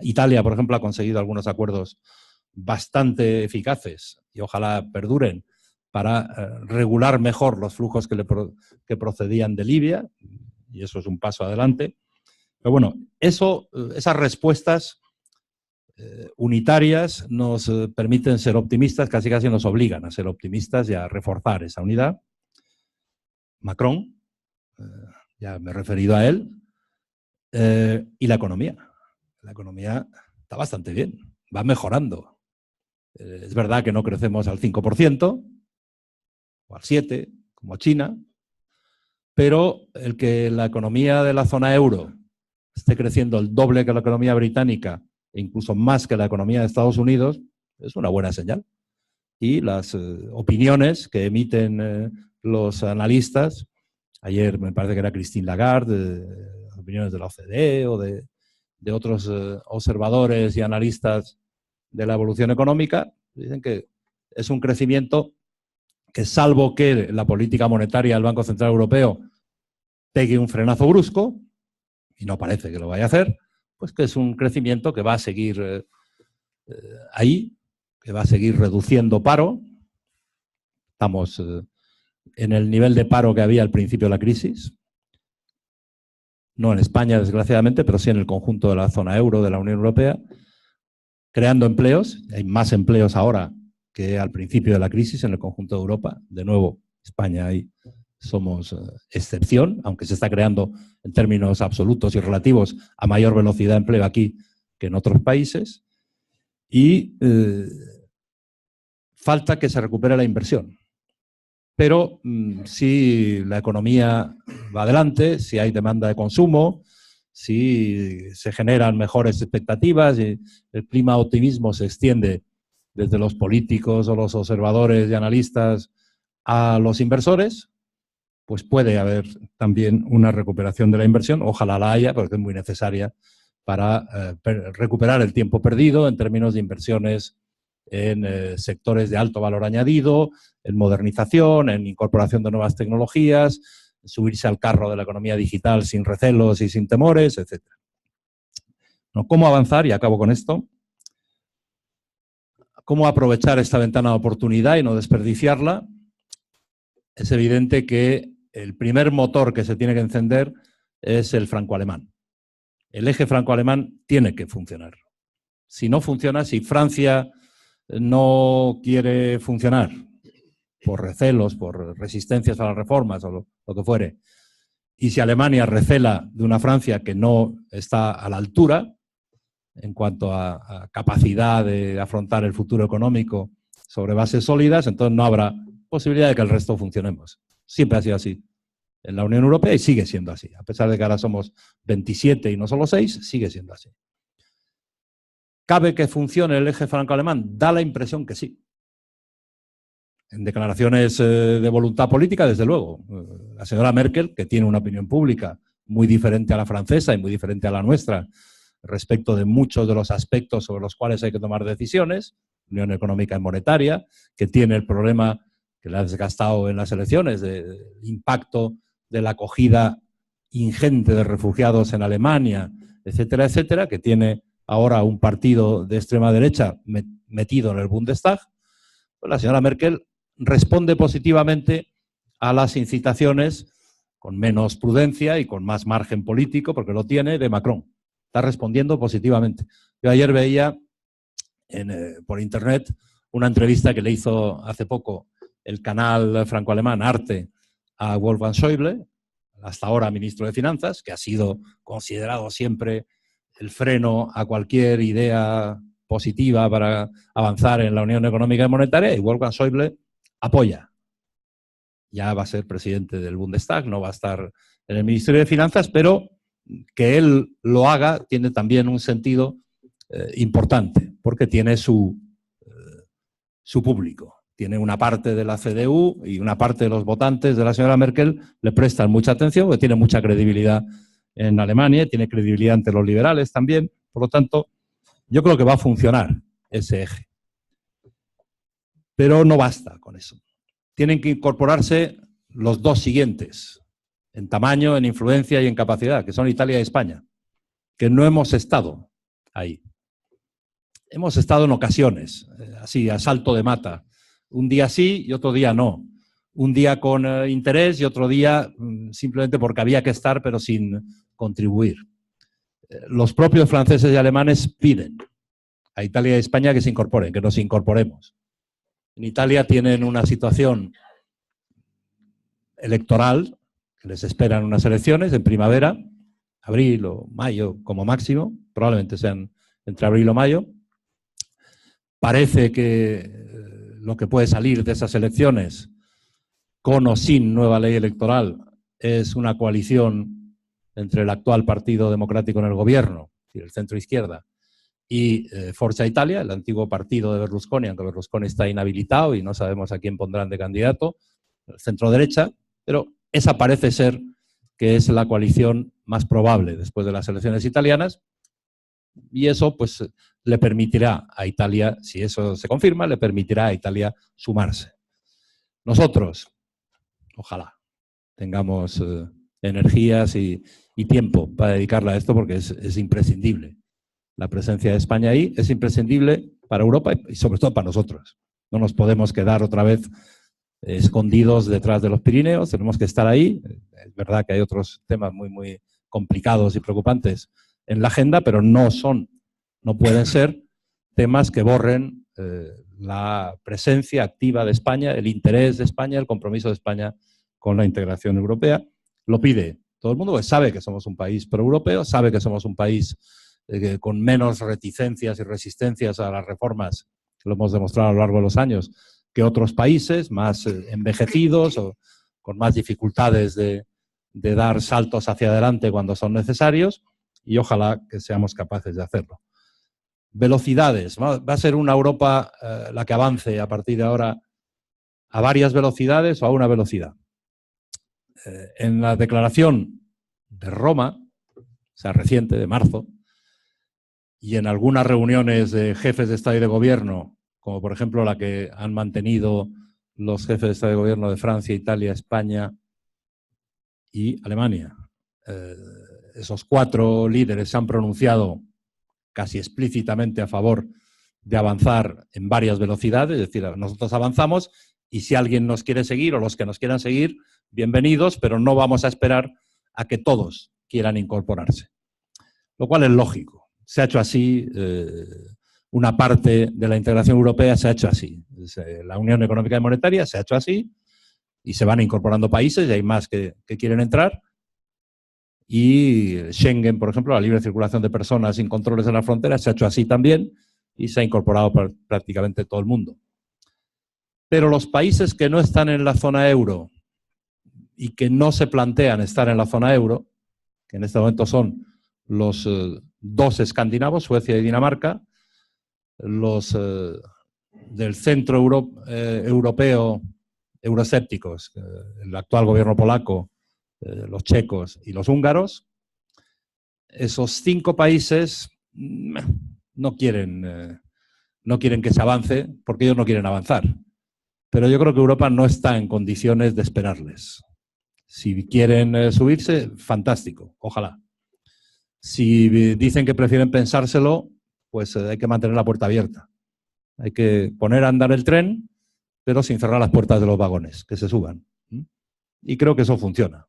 Italia, por ejemplo, ha conseguido algunos acuerdos bastante eficaces y ojalá perduren para regular mejor los flujos que procedían de Libia, y eso es un paso adelante. Pero bueno, esas respuestas unitarias nos permiten ser optimistas, casi nos obligan a ser optimistas y a reforzar esa unidad. Macron, ya me he referido a él, y la economía. La economía está bastante bien, va mejorando. Es verdad que no crecemos al 5%, o al 7%, como China, pero el que la economía de la zona euro esté creciendo el doble que la economía británica e incluso más que la economía de Estados Unidos, Es una buena señal. Y las opiniones que emiten los analistas, ayer me parece que era Christine Lagarde, opiniones de la OCDE o de otros observadores y analistas de la evolución económica, dicen que es un crecimiento que, salvo que la política monetaria del Banco Central Europeo pegue un frenazo brusco, y no parece que lo vaya a hacer, pues que es un crecimiento que va a seguir ahí, que va a seguir reduciendo paro. Estamos en el nivel de paro que había al principio de la crisis. No en España, desgraciadamente, pero sí en el conjunto de la zona euro, de la Unión Europea, creando empleos. Hay más empleos ahora que al principio de la crisis en el conjunto de Europa. De nuevo, España ahí somos excepción, aunque se está creando en términos absolutos y relativos a mayor velocidad de empleo aquí que en otros países. Y falta que se recupere la inversión. Pero si la economía va adelante, si hay demanda de consumo, si se generan mejores expectativas y el clima de optimismo se extiende desde los políticos o los observadores y analistas a los inversores, pues puede haber también una recuperación de la inversión. Ojalá la haya, porque es muy necesaria para recuperar el tiempo perdido en términos de inversiones en sectores de alto valor añadido, en modernización, en incorporación de nuevas tecnologías, subirse al carro de la economía digital sin recelos y sin temores, etc. Bueno, ¿cómo avanzar? Y acabo con esto. ¿Cómo aprovechar esta ventana de oportunidad y no desperdiciarla? Es evidente que el primer motor que se tiene que encender es el franco-alemán. El eje franco-alemán tiene que funcionar. Si no funciona, si Francia no quiere funcionar por recelos, por resistencias a las reformas o lo que fuere, y si Alemania recela de una Francia que no está a la altura en cuanto a capacidad de afrontar el futuro económico sobre bases sólidas, entonces no habrá posibilidad de que el resto funcionemos. Siempre ha sido así en la Unión Europea y sigue siendo así. A pesar de que ahora somos 27 y no solo 6, sigue siendo así. ¿Cabe que funcione el eje franco-alemán? Da la impresión que sí. En declaraciones de voluntad política, desde luego. La señora Merkel, que tiene una opinión pública muy diferente a la francesa y muy diferente a la nuestra respecto de muchos de los aspectos sobre los cuales hay que tomar decisiones, Unión Económica y Monetaria, que tiene el problema que le ha desgastado en las elecciones, del impacto de la acogida ingente de refugiados en Alemania, etcétera, etcétera, que tiene ahora un partido de extrema derecha metido en el Bundestag. Pues la señora Merkel responde positivamente a las incitaciones, con menos prudencia y con más margen político, porque lo tiene, de Macron. Está respondiendo positivamente. Yo ayer veía por internet una entrevista que le hizo hace poco el canal franco-alemán Arte a Wolfgang Schäuble, hasta ahora ministro de Finanzas, que ha sido considerado siempre el freno a cualquier idea positiva para avanzar en la Unión Económica y Monetaria, y Wolfgang Schäuble apoya. Ya va a ser presidente del Bundestag, no va a estar en el Ministerio de Finanzas, pero que él lo haga tiene también un sentido importante, porque tiene su público. Tiene una parte de la CDU y una parte de los votantes de la señora Merkel le prestan mucha atención, porque tiene mucha credibilidad en Alemania, tiene credibilidad ante los liberales también. Por lo tanto, yo creo que va a funcionar ese eje. Pero no basta con eso. Tienen que incorporarse los dos siguientes, en tamaño, en influencia y en capacidad, que son Italia y España, que no hemos estado ahí. Hemos estado en ocasiones, así, a salto de mata. Un día sí y otro día no. Un día con interés y otro día simplemente porque había que estar, pero sin contribuir. Los propios franceses y alemanes piden a Italia y España que se incorporen, que nos incorporemos. En Italia tienen una situación electoral, que les esperan unas elecciones en primavera, abril o mayo como máximo, probablemente sean entre abril o mayo. Parece que lo que puede salir de esas elecciones, con o sin nueva ley electoral, es una coalición entre el actual Partido Democrático en el gobierno, el centro izquierda, y Forza Italia, el antiguo partido de Berlusconi, aunque Berlusconi está inhabilitado y no sabemos a quién pondrán de candidato, centro-derecha, pero esa parece ser que es la coalición más probable después de las elecciones italianas, y eso pues le permitirá a Italia, si eso se confirma, le permitirá a Italia sumarse. Nosotros, ojalá, tengamos energías y tiempo para dedicarla a esto, porque es imprescindible. La presencia de España ahí es imprescindible para Europa y sobre todo para nosotros. No nos podemos quedar otra vez escondidos detrás de los Pirineos, tenemos que estar ahí. Es verdad que hay otros temas muy, muy complicados y preocupantes en la agenda, pero no pueden ser temas que borren la presencia activa de España, el interés de España, el compromiso de España con la integración europea. Lo pide todo el mundo, pues sabe que somos un país pro-europeo, sabe que somos un país con menos reticencias y resistencias a las reformas, que lo hemos demostrado a lo largo de los años, que otros países más envejecidos o con más dificultades de dar saltos hacia adelante cuando son necesarios, y ojalá que seamos capaces de hacerlo. Velocidades. Va a ser una Europa la que avance a partir de ahora a varias velocidades o a una velocidad. En la declaración de Roma, o sea, reciente, de marzo, y en algunas reuniones de jefes de Estado y de Gobierno, como por ejemplo la que han mantenido los jefes de Estado y de Gobierno de Francia, Italia, España y Alemania. Esos 4 líderes se han pronunciado casi explícitamente a favor de avanzar en varias velocidades, es decir, nosotros avanzamos y si alguien nos quiere seguir o los que nos quieran seguir, bienvenidos, pero no vamos a esperar a que todos quieran incorporarse. Lo cual es lógico. Se ha hecho así, una parte de la integración europea se ha hecho así. La Unión Económica y Monetaria se ha hecho así y se van incorporando países y hay más que quieren entrar. Y Schengen, por ejemplo, la libre circulación de personas sin controles en las fronteras, se ha hecho así también y se ha incorporado prácticamente todo el mundo. Pero los países que no están en la zona euro y que no se plantean estar en la zona euro, que en este momento son los 2 escandinavos, Suecia y Dinamarca, los del centro europeo euroescépticos, el actual gobierno polaco, los checos y los húngaros, esos 5 países no quieren que se avance porque ellos no quieren avanzar. Pero yo creo que Europa no está en condiciones de esperarles. Si quieren subirse, fantástico, ojalá. Si dicen que prefieren pensárselo, pues hay que mantener la puerta abierta. Hay que poner a andar el tren, pero sin cerrar las puertas de los vagones, que se suban. Y creo que eso funciona.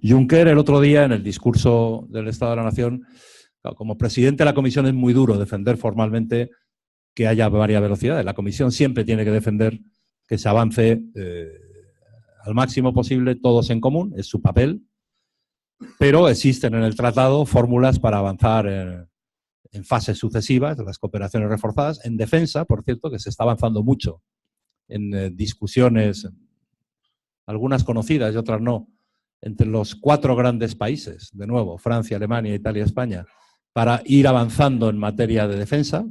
Juncker el otro día, en el discurso del Estado de la Nación, como presidente de la Comisión es muy duro defender formalmente que haya varias velocidades. La Comisión siempre tiene que defender que se avance al máximo posible, todos en común, es su papel, pero existen en el tratado fórmulas para avanzar en fases sucesivas, las cooperaciones reforzadas, en defensa, por cierto, que se está avanzando mucho en discusiones, algunas conocidas y otras no, entre los 4 grandes países, de nuevo, Francia, Alemania, Italia, España, para ir avanzando en materia de defensa.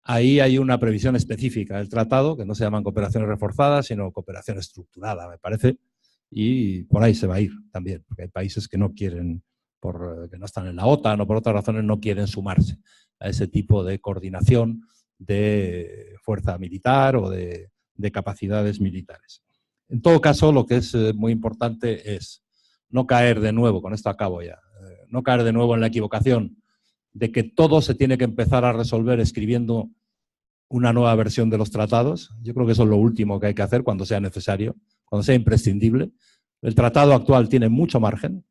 Ahí hay una previsión específica del tratado, que no se llaman cooperaciones reforzadas, sino cooperación estructurada, me parece, y por ahí se va a ir también, porque hay países que no quieren, que no están en la OTAN o por otras razones no quieren sumarse a ese tipo de coordinación de fuerza militar o de capacidades militares. En todo caso, lo que es muy importante es no caer de nuevo, con esto acabo ya, no caer de nuevo en la equivocación de que todo se tiene que empezar a resolver escribiendo una nueva versión de los tratados. Yo creo que eso es lo último que hay que hacer cuando sea necesario, cuando sea imprescindible. El tratado actual tiene mucho margen.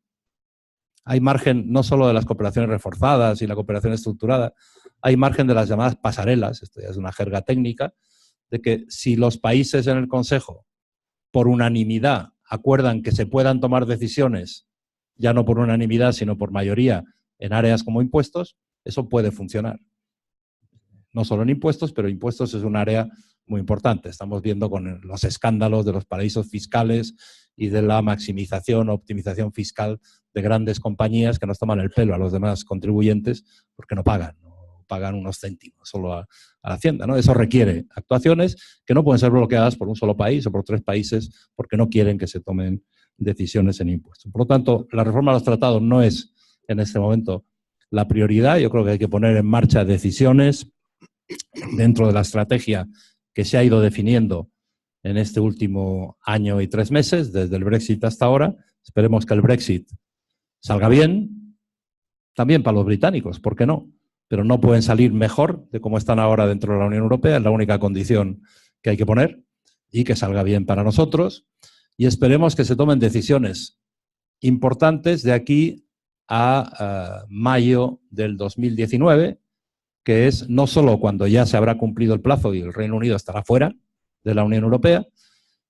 Hay margen no solo de las cooperaciones reforzadas y la cooperación estructurada, hay margen de las llamadas pasarelas, esto ya es una jerga técnica, de que si los países en el Consejo, por unanimidad, acuerdan que se puedan tomar decisiones, ya no por unanimidad, sino por mayoría, en áreas como impuestos, eso puede funcionar. no solo en impuestos, pero impuestos es un área muy importante. Estamos viendo con los escándalos de los paraísos fiscales y de la maximización o optimización fiscal de grandes compañías que nos toman el pelo a los demás contribuyentes porque no pagan unos céntimos solo a la Hacienda, ¿no? Eso requiere actuaciones que no pueden ser bloqueadas por un solo país o por 3 países porque no quieren que se tomen decisiones en impuestos. Por lo tanto, la reforma de los tratados no es en este momento la prioridad. Yo creo que hay que poner en marcha decisiones dentro de la estrategia que se ha ido definiendo en este último año y 3 meses, desde el Brexit hasta ahora. Esperemos que el Brexit salga bien, también para los británicos, ¿por qué no? Pero no pueden salir mejor de cómo están ahora dentro de la Unión Europea, es la única condición que hay que poner, y que salga bien para nosotros. Y esperemos que se tomen decisiones importantes de aquí a mayo del 2019, que es no solo cuando ya se habrá cumplido el plazo y el Reino Unido estará fuera de la Unión Europea,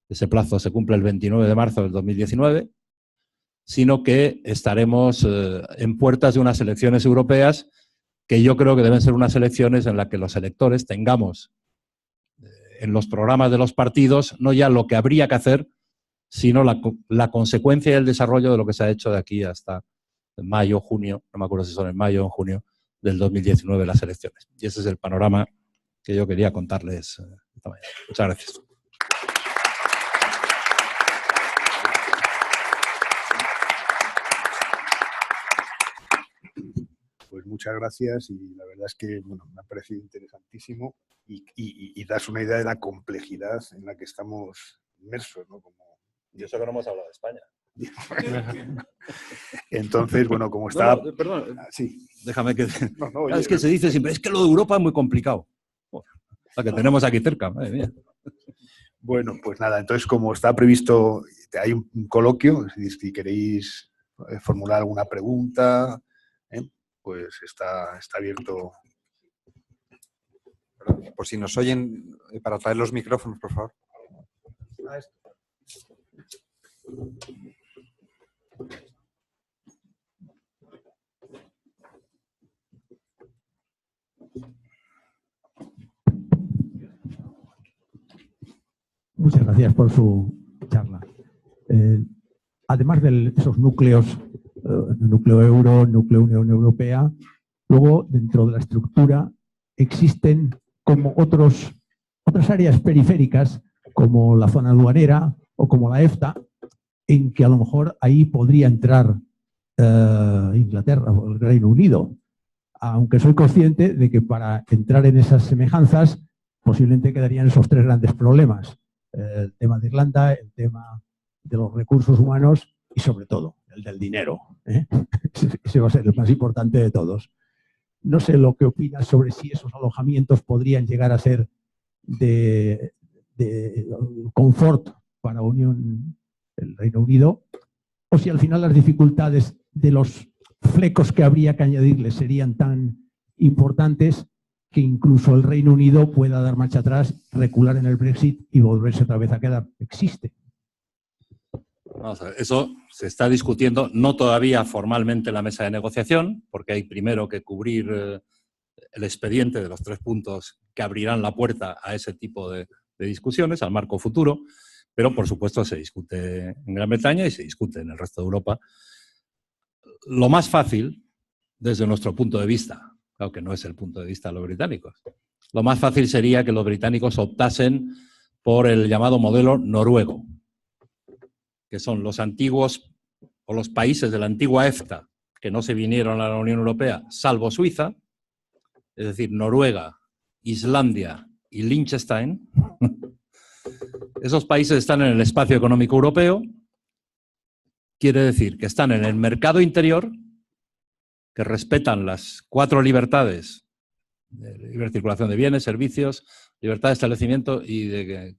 ese plazo se cumple el 29 de marzo del 2019, sino que estaremos en puertas de unas elecciones europeas que yo creo que deben ser unas elecciones en las que los electores tengamos en los programas de los partidos no ya lo que habría que hacer, sino la consecuencia y el desarrollo de lo que se ha hecho de aquí hasta mayo, junio, no me acuerdo si son en mayo o en junio del 2019 las elecciones. Y ese es el panorama que yo quería contarles esta mañana. Muchas gracias. Pues muchas gracias y la verdad es que bueno, me ha parecido interesantísimo y das una idea de la complejidad en la que estamos inmersos, ¿no? Y eso que no hemos hablado de España. Entonces, bueno, como está... No, perdón, sí. Déjame que... No, es que se dice siempre, es que lo de Europa es muy complicado. La que tenemos aquí cerca, madre mía. Bueno, pues nada, entonces como está previsto, hay un coloquio, si queréis formular alguna pregunta, pues está abierto. Por si nos oyen, para traer los micrófonos, por favor. Muchas gracias por su charla. Además de esos núcleos, núcleo euro, núcleo Unión Europea, luego dentro de la estructura existen como otras áreas periféricas, como la zona aduanera o como la EFTA, en que a lo mejor ahí podría entrar Inglaterra o el Reino Unido, aunque soy consciente de que para entrar en esas semejanzas posiblemente quedarían esos 3 grandes problemas. El tema de Irlanda, el tema de los recursos humanos y sobre todo el del dinero. Ese va a ser el más importante de todos. No sé lo que opinas sobre si esos alojamientos podrían llegar a ser de confort para el Reino Unido, o si al final las dificultades de los flecos que habría que añadirles serían tan importantes que incluso el Reino Unido pueda dar marcha atrás, recular en el Brexit y volverse otra vez a quedar. Existe. Vamos a ver, eso se está discutiendo, no todavía formalmente en la mesa de negociación, porque hay primero que cubrir el expediente de los 3 puntos que abrirán la puerta a ese tipo de discusiones, al marco futuro, pero por supuesto se discute en Gran Bretaña y se discute en el resto de Europa. Lo más fácil, desde nuestro punto de vista, claro que no es el punto de vista de los británicos, lo más fácil sería que los británicos optasen por el llamado modelo noruego, que son los antiguos o los países de la antigua EFTA que no se vinieron a la Unión Europea, salvo Suiza, es decir, Noruega, Islandia y Liechtenstein. Esos países están en el espacio económico europeo, quiere decir que están en el mercado interior, que respetan las 4 libertades, de libre circulación de bienes, servicios, libertad de establecimiento y de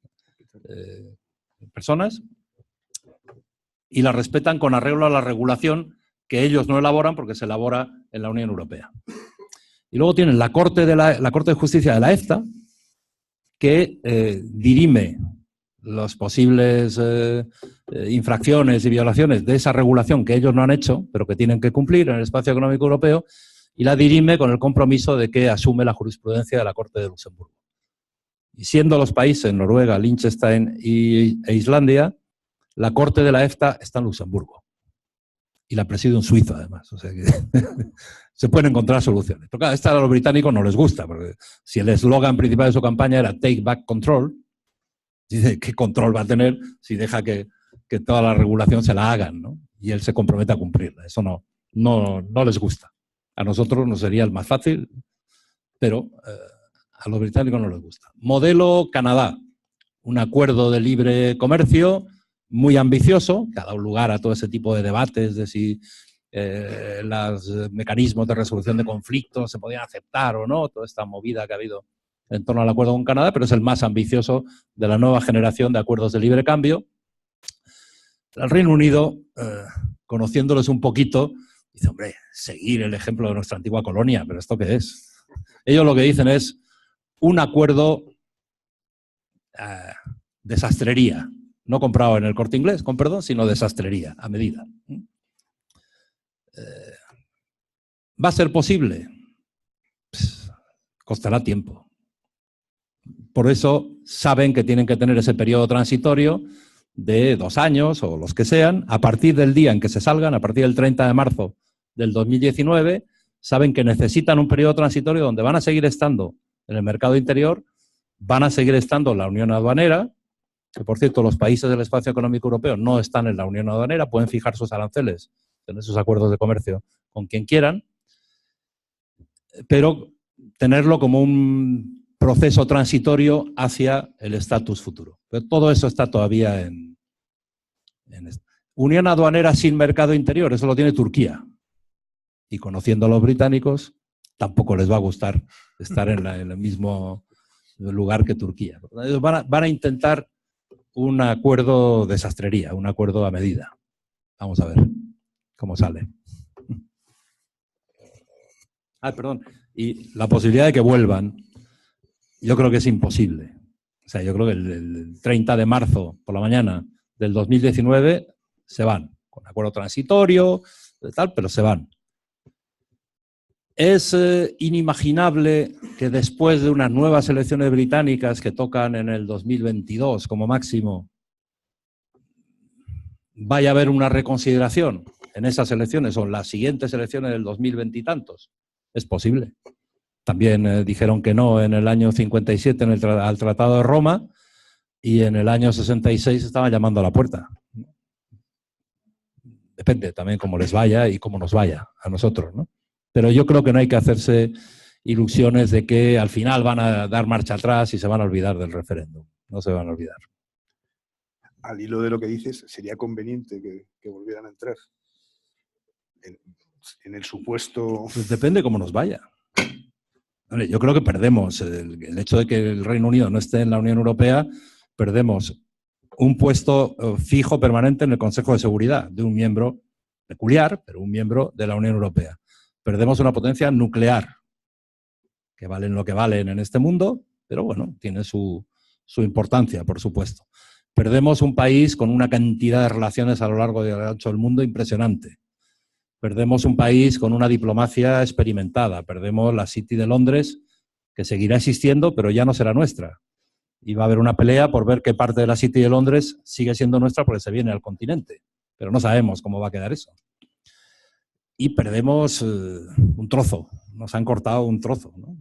personas, y la respetan con arreglo a la regulación que ellos no elaboran porque se elabora en la Unión Europea. Y luego tienen la Corte de Justicia de la EFTA, que dirime las posibles infracciones y violaciones de esa regulación que ellos no han hecho, pero que tienen que cumplir en el espacio económico europeo, y la dirime con el compromiso de que asume la jurisprudencia de la Corte de Luxemburgo. Y siendo los países Noruega, Liechtenstein e Islandia, la Corte de la EFTA está en Luxemburgo. Y la preside un suizo, además. O sea que se pueden encontrar soluciones. Pero claro, esta a los británicos no les gusta, porque si el eslogan principal de su campaña era Take Back Control, dice, ¿qué control va a tener si deja que toda la regulación se la hagan, ¿no? Y él se compromete a cumplirla? Eso no les gusta. A nosotros nos sería el más fácil, pero a los británicos no les gusta. Modelo Canadá, un acuerdo de libre comercio muy ambicioso, que ha dado lugar a todo ese tipo de debates de si los mecanismos de resolución de conflictos se podían aceptar o no, toda esta movida que ha habido en torno al acuerdo con Canadá, pero es el más ambicioso de la nueva generación de acuerdos de libre cambio. El Reino Unido, conociéndolos un poquito, dice, hombre, seguir el ejemplo de nuestra antigua colonia, ¿pero esto qué es? Ellos lo que dicen es un acuerdo de sastrería, no comprado en el Corte Inglés, con perdón, sino de sastrería, a medida. ¿Va a ser posible? Pues, costará tiempo. Por eso saben que tienen que tener ese periodo transitorio de 2 años o los que sean, a partir del día en que se salgan, a partir del 30 de marzo del 2019, saben que necesitan un periodo transitorio donde van a seguir estando en el mercado interior, van a seguir estando en la Unión Aduanera, que por cierto los países del espacio económico europeo no están en la Unión Aduanera, pueden fijar sus aranceles, tener sus acuerdos de comercio con quien quieran, pero tenerlo como un proceso transitorio hacia el estatus futuro. Pero todo eso está todavía en Unión Aduanera sin mercado interior, eso lo tiene Turquía. Y conociendo a los británicos, tampoco les va a gustar estar en el mismo lugar que Turquía. Ellos van a intentar un acuerdo de sastrería, un acuerdo a medida. Vamos a ver cómo sale. Perdón. Y la posibilidad de que vuelvan, yo creo que es imposible. O sea, yo creo que el 30 de marzo por la mañana del 2019 se van, con acuerdo transitorio, tal, pero se van. Es inimaginable que después de unas nuevas elecciones británicas que tocan en el 2022 como máximo, vaya a haber una reconsideración en esas elecciones o en las siguientes elecciones del 2020 y tantos. Es posible. También dijeron que no en el año 57 al Tratado de Roma y en el año 66 estaban llamando a la puerta. Depende también cómo les vaya y cómo nos vaya a nosotros, ¿no? Pero yo creo que no hay que hacerse ilusiones de que al final van a dar marcha atrás y se van a olvidar del referéndum. No se van a olvidar. Al hilo de lo que dices, ¿sería conveniente que volvieran a entrar en el supuesto? Pues depende cómo nos vaya. Hombre, yo creo que perdemos el hecho de que el Reino Unido no esté en la Unión Europea, perdemos un puesto fijo permanente en el Consejo de Seguridad de un miembro peculiar, pero un miembro de la Unión Europea. Perdemos una potencia nuclear, que valen lo que valen en este mundo, pero bueno, tiene su importancia, por supuesto. Perdemos un país con una cantidad de relaciones a lo largo y a lo ancho del mundo impresionante. Perdemos un país con una diplomacia experimentada. Perdemos la City de Londres, que seguirá existiendo, pero ya no será nuestra. Y va a haber una pelea por ver qué parte de la City de Londres sigue siendo nuestra porque se viene al continente. Pero no sabemos cómo va a quedar eso. Y perdemos un trozo, nos han cortado un trozo, ¿no?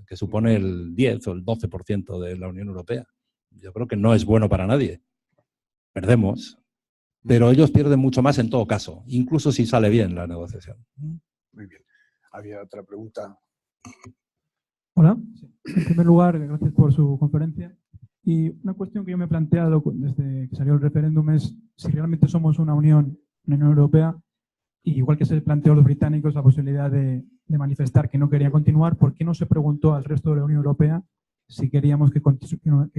Que supone el 10 o el 12% de la Unión Europea. Yo creo que no es bueno para nadie. Perdemos, pero ellos pierden mucho más en todo caso, incluso si sale bien la negociación. Muy bien. Había otra pregunta. Hola. En primer lugar, gracias por su conferencia. Y una cuestión que yo me he planteado desde que salió el referéndum es si realmente somos una Unión Europea. Y igual que se planteó a los británicos la posibilidad de manifestar que no querían continuar, ¿por qué no se preguntó al resto de la Unión Europea si queríamos que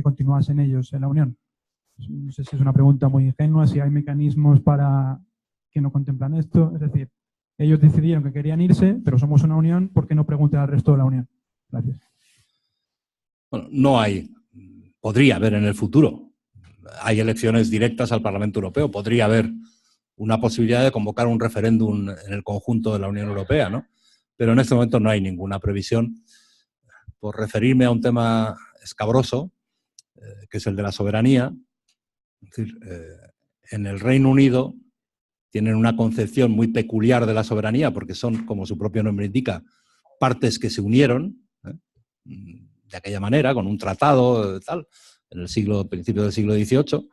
continuasen ellos en la Unión? No sé si es una pregunta muy ingenua, si hay mecanismos para que no contemplan esto. Es decir, ellos decidieron que querían irse, pero somos una Unión, ¿por qué no preguntan al resto de la Unión? Gracias. Bueno, no hay. Podría haber en el futuro. Hay elecciones directas al Parlamento Europeo, podría haber una posibilidad de convocar un referéndum en el conjunto de la Unión Europea, ¿no? pero en este momento no hay ninguna previsión. Por referirme a un tema escabroso, que es el de la soberanía, es decir, en el Reino Unido tienen una concepción muy peculiar de la soberanía porque son, como su propio nombre indica, partes que se unieron de aquella manera, con un tratado tal, en el principio del siglo XVIII,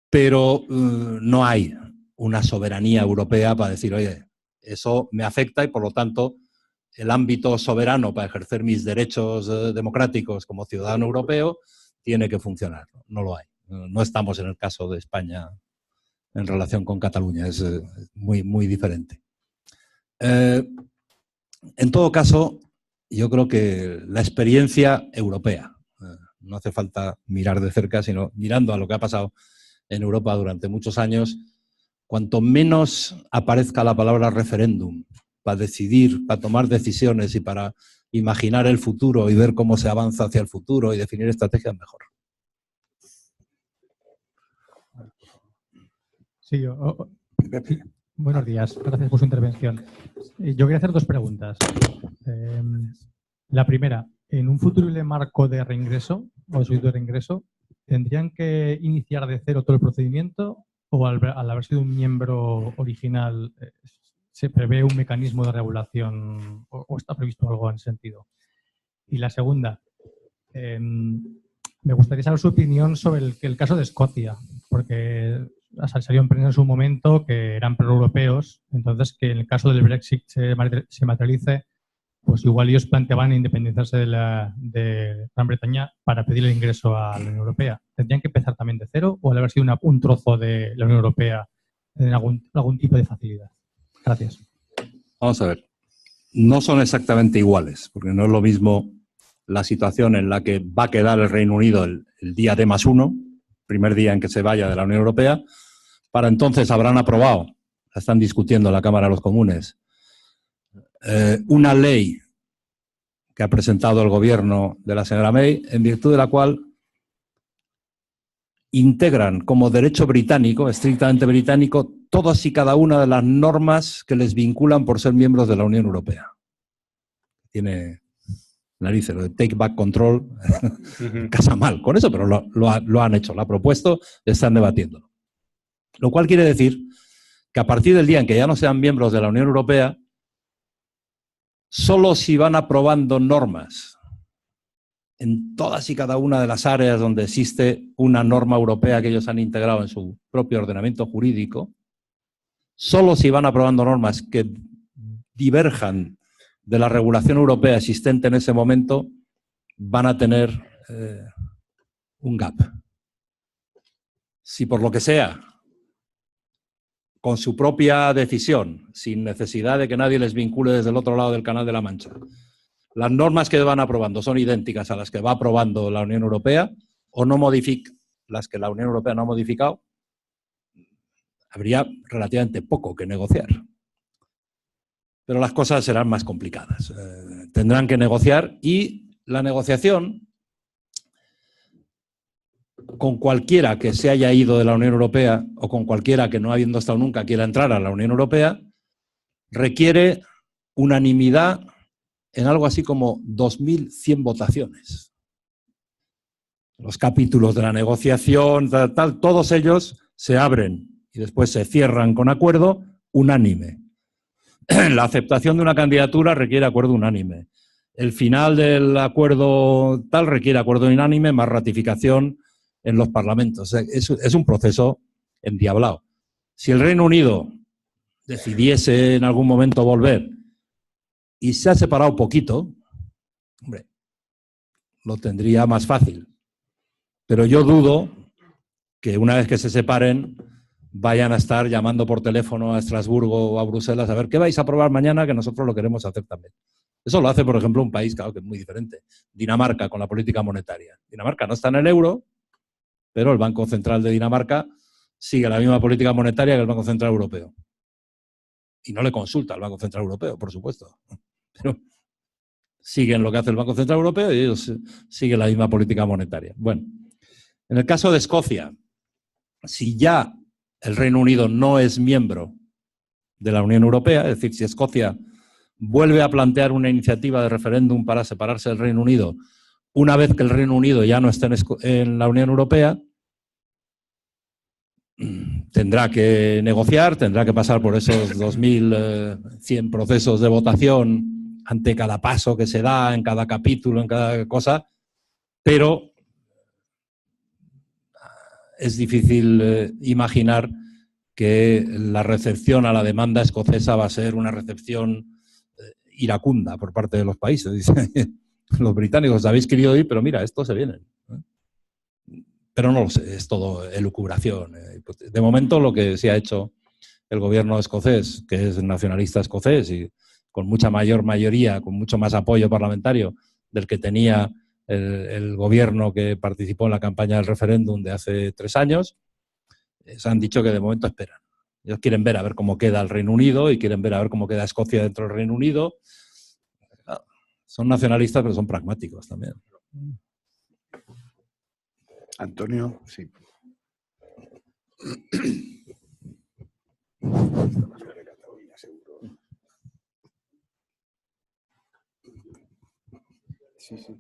pero no hay una soberanía europea para decir, oye, eso me afecta y por lo tanto el ámbito soberano para ejercer mis derechos democráticos como ciudadano europeo tiene que funcionar. No lo hay. No estamos en el caso de España en relación con Cataluña, es muy, muy diferente. En todo caso, yo creo que la experiencia europea, no hace falta mirar de cerca, sino mirando a lo que ha pasado en Europa durante muchos años, cuanto menos aparezca la palabra referéndum para decidir, para tomar decisiones y para imaginar el futuro y ver cómo se avanza hacia el futuro y definir estrategias, mejor. Sí, buenos días, gracias por su intervención. Yo quería hacer dos preguntas. La primera, en un futuro marco de reingreso o de solicitud de reingreso, ¿tendrían que iniciar de cero todo el procedimiento o al haber sido un miembro original se prevé un mecanismo de regulación o está previsto algo en ese sentido? Y la segunda, me gustaría saber su opinión sobre el caso de Escocia, porque salió en prensa en su momento que eran proeuropeos, entonces que en el caso del Brexit se materialice, pues igual ellos planteaban independizarse de Gran Bretaña para pedir el ingreso a la Unión Europea. ¿Tendrían que empezar también de cero o al haber sido un trozo de la Unión Europea en algún tipo de facilidad? Gracias. Vamos a ver. No son exactamente iguales, porque no es lo mismo la situación en la que va a quedar el Reino Unido el día D+1, primer día en que se vaya de la Unión Europea. Para entonces habrán aprobado, la están discutiendo en la Cámara de los Comunes, una ley que ha presentado el gobierno de la señora May, en virtud de la cual integran como derecho británico, estrictamente británico, todas y cada una de las normas que les vinculan por ser miembros de la Unión Europea. Tiene narices, lo de take back control, casa mal con eso, pero lo han hecho, lo ha propuesto, están debatiéndolo. Lo cual quiere decir que a partir del día en que ya no sean miembros de la Unión Europea, solo si van aprobando normas en todas y cada una de las áreas donde existe una norma europea que ellos han integrado en su propio ordenamiento jurídico, solo si van aprobando normas que diverjan de la regulación europea existente en ese momento, van a tener un gap. Si por lo que sea, con su propia decisión, sin necesidad de que nadie les vincule desde el otro lado del Canal de la Mancha, las normas que van aprobando son idénticas a las que va aprobando la Unión Europea o no modifican las que la Unión Europea no ha modificado, habría relativamente poco que negociar. Pero las cosas serán más complicadas. Tendrán que negociar y la negociación con cualquiera que se haya ido de la Unión Europea o con cualquiera que no habiendo estado nunca quiera entrar a la Unión Europea, requiere unanimidad en algo así como 2.100 votaciones. Los capítulos de la negociación, todos ellos se abren y después se cierran con acuerdo unánime. La aceptación de una candidatura requiere acuerdo unánime. El final del acuerdo tal requiere acuerdo unánime más ratificación en los parlamentos. Es un proceso endiablado. Si el Reino Unido decidiese en algún momento volver y se ha separado poquito, hombre, lo tendría más fácil. Pero yo dudo que una vez que se separen vayan a estar llamando por teléfono a Estrasburgo o a Bruselas a ver qué vais a aprobar mañana, que nosotros lo queremos hacer también. Eso lo hace, por ejemplo, un país, claro, que es muy diferente. Dinamarca, con la política monetaria. Dinamarca no está en el euro, pero el Banco Central de Dinamarca sigue la misma política monetaria que el Banco Central Europeo. Y no le consulta al Banco Central Europeo, por supuesto. Pero siguen lo que hace el Banco Central Europeo y ellos siguen la misma política monetaria. Bueno, en el caso de Escocia, si ya el Reino Unido no es miembro de la Unión Europea, es decir, si Escocia vuelve a plantear una iniciativa de referéndum para separarse del Reino Unido una vez que el Reino Unido ya no esté en la Unión Europea. Tendrá que negociar, tendrá que pasar por esos 2.100 procesos de votación ante cada paso que se da, en cada capítulo, en cada cosa, pero es difícil imaginar que la recepción a la demanda escocesa va a ser una recepción iracunda por parte de los países. Dicen los británicos, habéis querido ir, pero mira, estos se vienen. Pero no lo sé, es todo elucubración. De momento lo que se ha hecho el gobierno escocés, que es nacionalista escocés y con mucha mayor mayoría, con mucho más apoyo parlamentario del que tenía el gobierno que participó en la campaña del referéndum de hace 3 años, se han dicho que de momento esperan. Ellos quieren ver a ver cómo queda el Reino Unido y quieren ver a ver cómo queda Escocia dentro del Reino Unido. Son nacionalistas, pero son pragmáticos también. Antonio, sí. Sí, sí.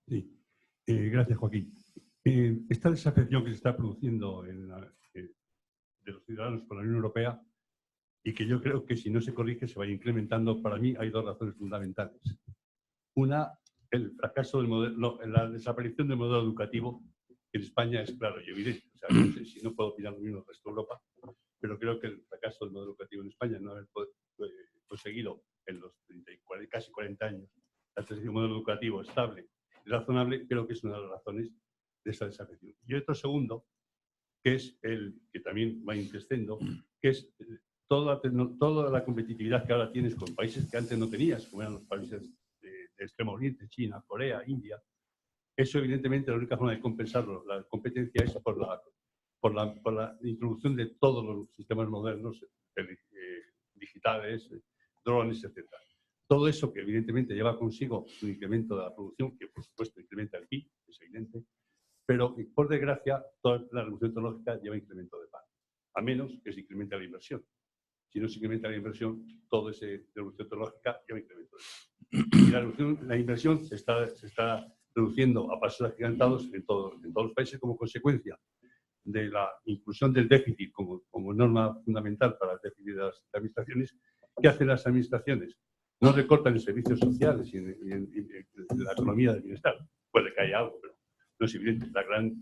Sí. Gracias, Joaquín. Esta desafección que se está produciendo de los ciudadanos con la Unión Europea y que yo creo que si no se corrige se va incrementando, para mí hay 2 razones fundamentales. Una, el fracaso del modelo, la desaparición del modelo educativo en España es claro y evidente. O sea, no sé si no puedo opinar lo mismo del resto de Europa, pero creo que el fracaso del modelo educativo en España, no haber conseguido en los casi 40 años la transición de un modelo educativo estable y razonable, creo que es una de las razones de esa desafección. Y otro segundo, que es el que también va increciendo, que es toda la competitividad que ahora tienes con países que antes no tenías, como eran los países de Extremo Oriente, China, Corea, India. Eso, evidentemente, la única forma de compensarlo, la competencia es por la introducción de todos los sistemas modernos, digitales, drones, etc. Todo eso que, evidentemente, lleva consigo un incremento de la producción, que, por supuesto, incrementa el PIB, es evidente, pero, por desgracia, toda la revolución tecnológica lleva incremento de paro, a menos que se incremente la inversión. Si no se incrementa la inversión, toda esa revolución tecnológica lleva incremento de paro. Y la inversión se está reduciendo a pasos agigantados en todos los países como consecuencia de la inclusión del déficit como norma fundamental para el déficit de las administraciones. ¿Qué hacen las administraciones? No recortan en servicios sociales y en la economía del bienestar. Puede que haya algo, pero no es evidente. La gran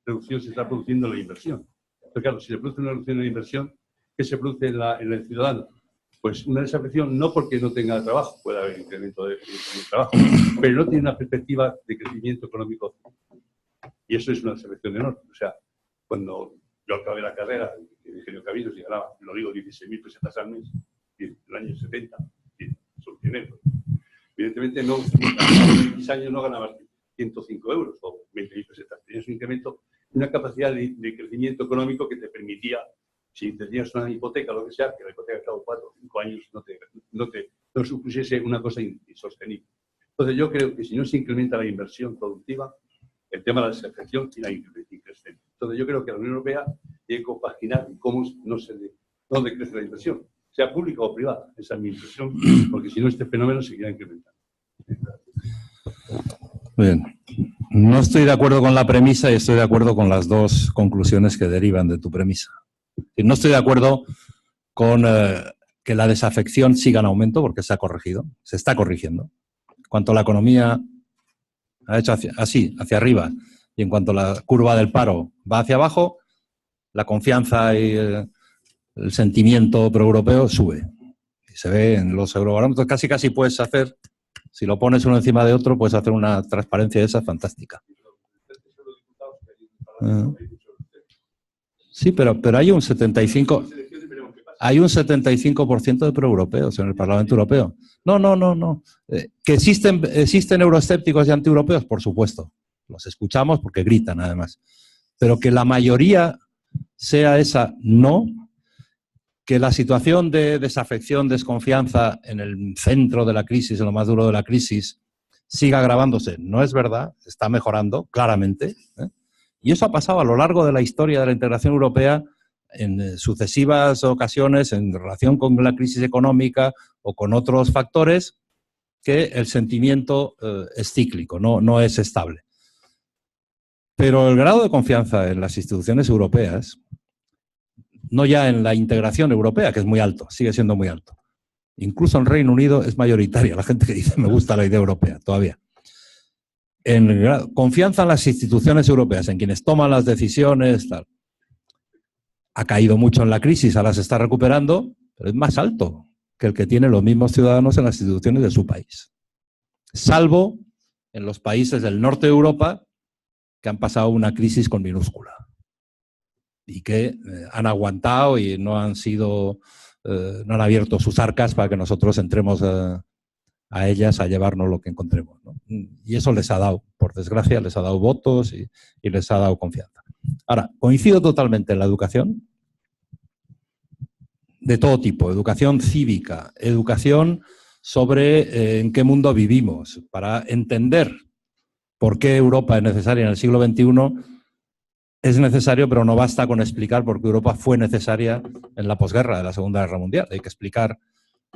reducción se está produciendo en la inversión. Pero claro, si se produce una reducción en la inversión, ¿qué se produce en el ciudadano? Pues una desafección no porque no tenga trabajo, puede haber incremento de trabajo, pero no tiene una perspectiva de crecimiento económico. Y eso es una desafección enorme. O sea, cuando yo acabé la carrera de ingeniero caminos y ganaba, lo digo, 16.000 pesetas al mes, en el año 70, son 100 euros. Evidentemente, no, en 10 años no ganabas 105 euros o 20.000 pesetas. Tenías un incremento, una capacidad de crecimiento económico que te permitía, si tenías una hipoteca, lo que sea, que la hipoteca al cabo de 4 o 5 años no supusiese una cosa insostenible. Entonces, yo creo que si no se incrementa la inversión productiva, el tema de la desafección irá increciendo. Entonces, yo creo que la Unión Europea tiene que compaginar dónde crece la inversión, sea pública o privada, esa es mi impresión, porque si no, este fenómeno seguirá incrementando. Bien. No estoy de acuerdo con la premisa y estoy de acuerdo con las 2 conclusiones que derivan de tu premisa. No estoy de acuerdo con que la desafección siga en aumento porque se ha corregido, se está corrigiendo. En cuanto la economía ha hecho hacia arriba y en cuanto la curva del paro va hacia abajo, la confianza y el sentimiento proeuropeo sube. Y se ve en los eurobarómetros, casi puedes hacer, si lo pones uno encima de otro, puedes hacer una transparencia de esa fantástica. Sí, pero hay un 75% de proeuropeos en el Parlamento Europeo. No. ¿Que existen euroescépticos y antieuropeos? Por supuesto. Los escuchamos porque gritan, además. Pero que la mayoría sea esa, no. Que la situación de desafección, desconfianza en el centro de la crisis, en lo más duro de la crisis, siga agravándose, no es verdad. Está mejorando, claramente. Y eso ha pasado a lo largo de la historia de la integración europea en sucesivas ocasiones en relación con la crisis económica o con otros factores que el sentimiento es cíclico, no es estable. Pero el grado de confianza en las instituciones europeas, no ya en la integración europea, que es muy alto, sigue siendo muy alto. Incluso en Reino Unido es mayoritaria la gente que dice me gusta la idea europea, todavía. Confianza en las instituciones europeas, en quienes toman las decisiones, tal. Ha caído mucho en la crisis, ahora se está recuperando, pero es más alto que el que tienen los mismos ciudadanos en las instituciones de su país. Salvo en los países del norte de Europa que han pasado una crisis con minúscula y que han aguantado y no han abierto sus arcas para que nosotros entremos a ellas a llevarnos lo que encontremos, ¿no? Y eso les ha dado, por desgracia, les ha dado votos y les ha dado confianza. Ahora, coincido totalmente en la educación de todo tipo, educación cívica, educación sobre en qué mundo vivimos, para entender por qué Europa es necesaria en el siglo XXI. Es necesario, pero no basta con explicar por qué Europa fue necesaria en la posguerra de la Segunda Guerra Mundial. Hay que explicar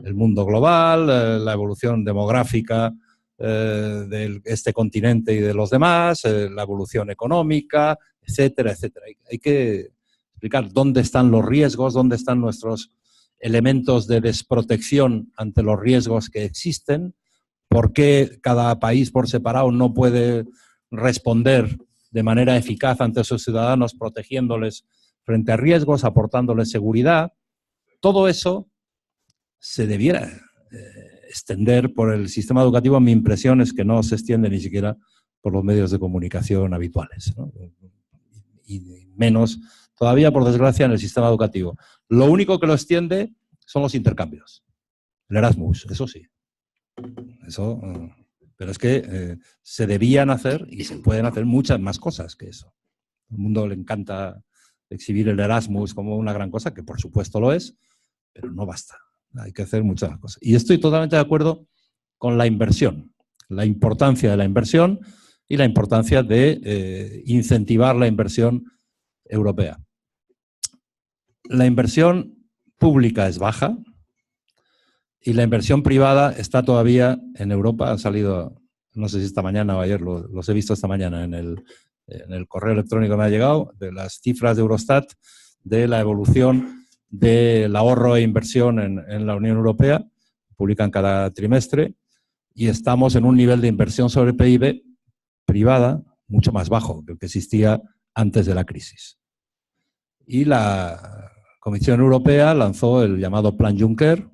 el mundo global, la evolución demográfica de este continente y de los demás, la evolución económica, etcétera, etcétera. Hay que explicar dónde están los riesgos, dónde están nuestros elementos de desprotección ante los riesgos que existen, por qué cada país por separado no puede responder de manera eficaz ante sus ciudadanos, protegiéndoles frente a riesgos, aportándoles seguridad. Todo eso se debiera extender por el sistema educativo. Mi impresión es que no se extiende ni siquiera por los medios de comunicación habituales, ¿no? Y menos todavía, por desgracia, en el sistema educativo. Lo único que lo extiende son los intercambios. El Erasmus, eso sí. Eso, pero es que se debían hacer y se pueden hacer muchas más cosas que eso. Al mundo le encanta exhibir el Erasmus como una gran cosa, que por supuesto lo es, pero no basta. Hay que hacer muchas más cosas. Y estoy totalmente de acuerdo con la inversión, la importancia de la inversión y la importancia de incentivar la inversión europea. La inversión pública es baja y la inversión privada está todavía en Europa. Han salido, no sé si esta mañana o ayer, los he visto esta mañana en el correo electrónico que me ha llegado, de las cifras de Eurostat de la evolución del ahorro e inversión en la Unión Europea. Publican cada trimestre y estamos en un nivel de inversión sobre PIB privada mucho más bajo que el que existía antes de la crisis. Y la Comisión Europea lanzó el llamado Plan Juncker.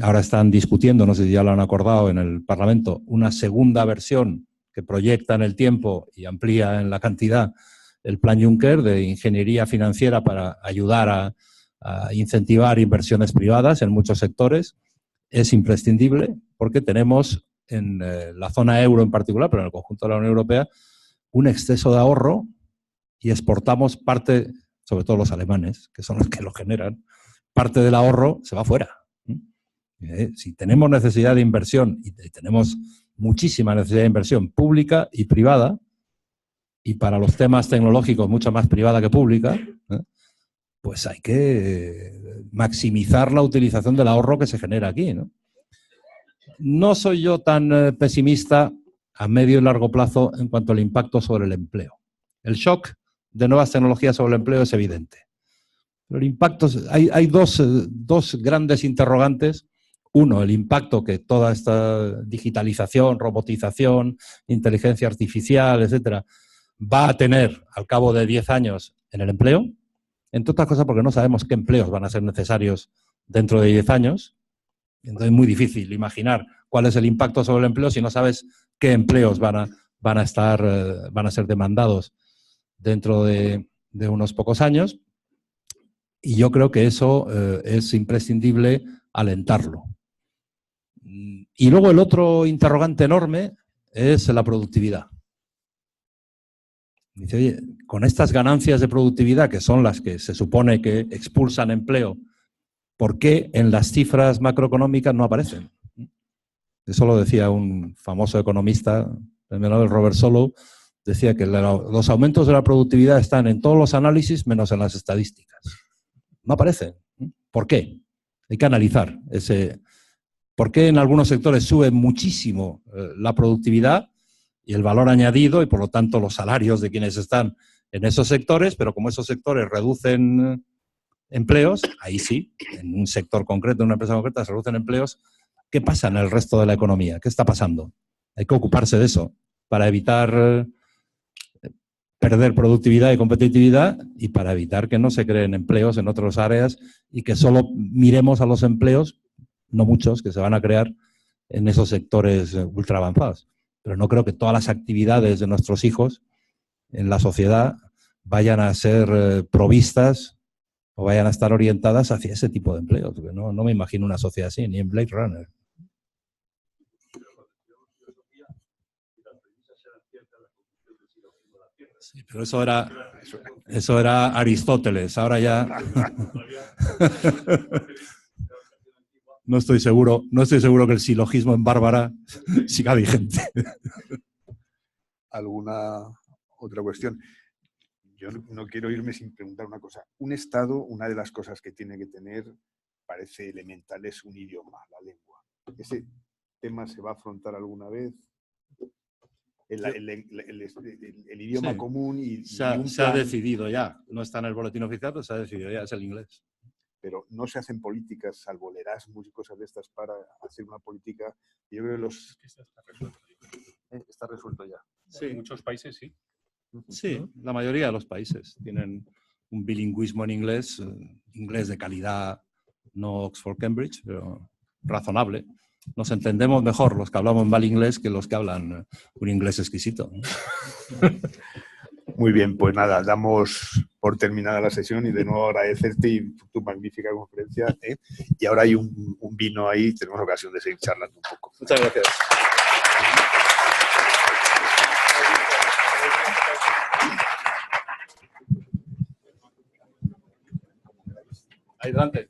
Ahora están discutiendo, no sé si ya lo han acordado en el Parlamento, una segunda versión que proyecta en el tiempo y amplía en la cantidad el Plan Juncker de ingeniería financiera para ayudar a incentivar inversiones privadas en muchos sectores. Es imprescindible porque tenemos en la zona euro en particular, pero en el conjunto de la Unión Europea, un exceso de ahorro y exportamos parte, sobre todo los alemanes, que son los que lo generan, parte del ahorro se va fuera. Si tenemos necesidad de inversión, y tenemos muchísima necesidad de inversión pública y privada, y para los temas tecnológicos mucho más privada que pública, pues hay que maximizar la utilización del ahorro que se genera aquí, ¿no? No soy yo tan pesimista a medio y largo plazo en cuanto al impacto sobre el empleo. El shock de nuevas tecnologías sobre el empleo es evidente. Pero el impacto, hay dos grandes interrogantes. Uno, el impacto que toda esta digitalización, robotización, inteligencia artificial, etcétera, va a tener al cabo de 10 años en el empleo. Entre otras cosas porque no sabemos qué empleos van a ser necesarios dentro de 10 años. Entonces es muy difícil imaginar cuál es el impacto sobre el empleo si no sabes qué empleos van a ser demandados dentro de unos pocos años. Y yo creo que eso es imprescindible alentarlo. Y luego el otro interrogante enorme es la productividad. Dice, oye, con estas ganancias de productividad, que son las que se supone que expulsan empleo, ¿por qué en las cifras macroeconómicas no aparecen? Eso lo decía un famoso economista, el menor Robert Solow, decía que los aumentos de la productividad están en todos los análisis menos en las estadísticas. No aparecen. ¿Por qué? Hay que analizar por qué en algunos sectores sube muchísimo la productividad y el valor añadido y por lo tanto los salarios de quienes están en esos sectores, pero como esos sectores reducen empleos, ahí sí, en un sector concreto, en una empresa concreta se reducen empleos. ¿Qué pasa en el resto de la economía? ¿Qué está pasando? Hay que ocuparse de eso para evitar perder productividad y competitividad y para evitar que no se creen empleos en otras áreas y que solo miremos a los empleos, no muchos, que se van a crear en esos sectores ultra avanzados. Pero no creo que todas las actividades de nuestros hijos en la sociedad vayan a ser provistas o vayan a estar orientadas hacia ese tipo de empleos. Porque no me imagino una sociedad así, ni en Blade Runner. Sí, pero eso era Aristóteles, ahora ya no estoy seguro que el silogismo en Bárbara siga vigente. ¿Alguna otra cuestión? Yo no quiero irme sin preguntar una cosa. Un Estado, una de las cosas que tiene que tener, parece elemental, es un idioma, la lengua. ¿Ese tema se va a afrontar alguna vez? El idioma sí, común y se ha decidido ya. No está en el boletín oficial, pero se ha decidido ya, es el inglés. Pero no se hacen políticas, salvo el Erasmus y cosas de estas, para hacer una política. Yo creo que está resuelto ya. Sí, en muchos países sí. Sí, la mayoría de los países tienen un bilingüismo en inglés, inglés de calidad, no Oxford-Cambridge, pero razonable. Nos entendemos mejor los que hablamos mal inglés que los que hablan un inglés exquisito. Muy bien, pues nada, damos por terminada la sesión y de nuevo agradecerte y tu magnífica conferencia. Y ahora hay un vino ahí, tenemos ocasión de seguir charlando un poco. Muchas gracias. Adelante.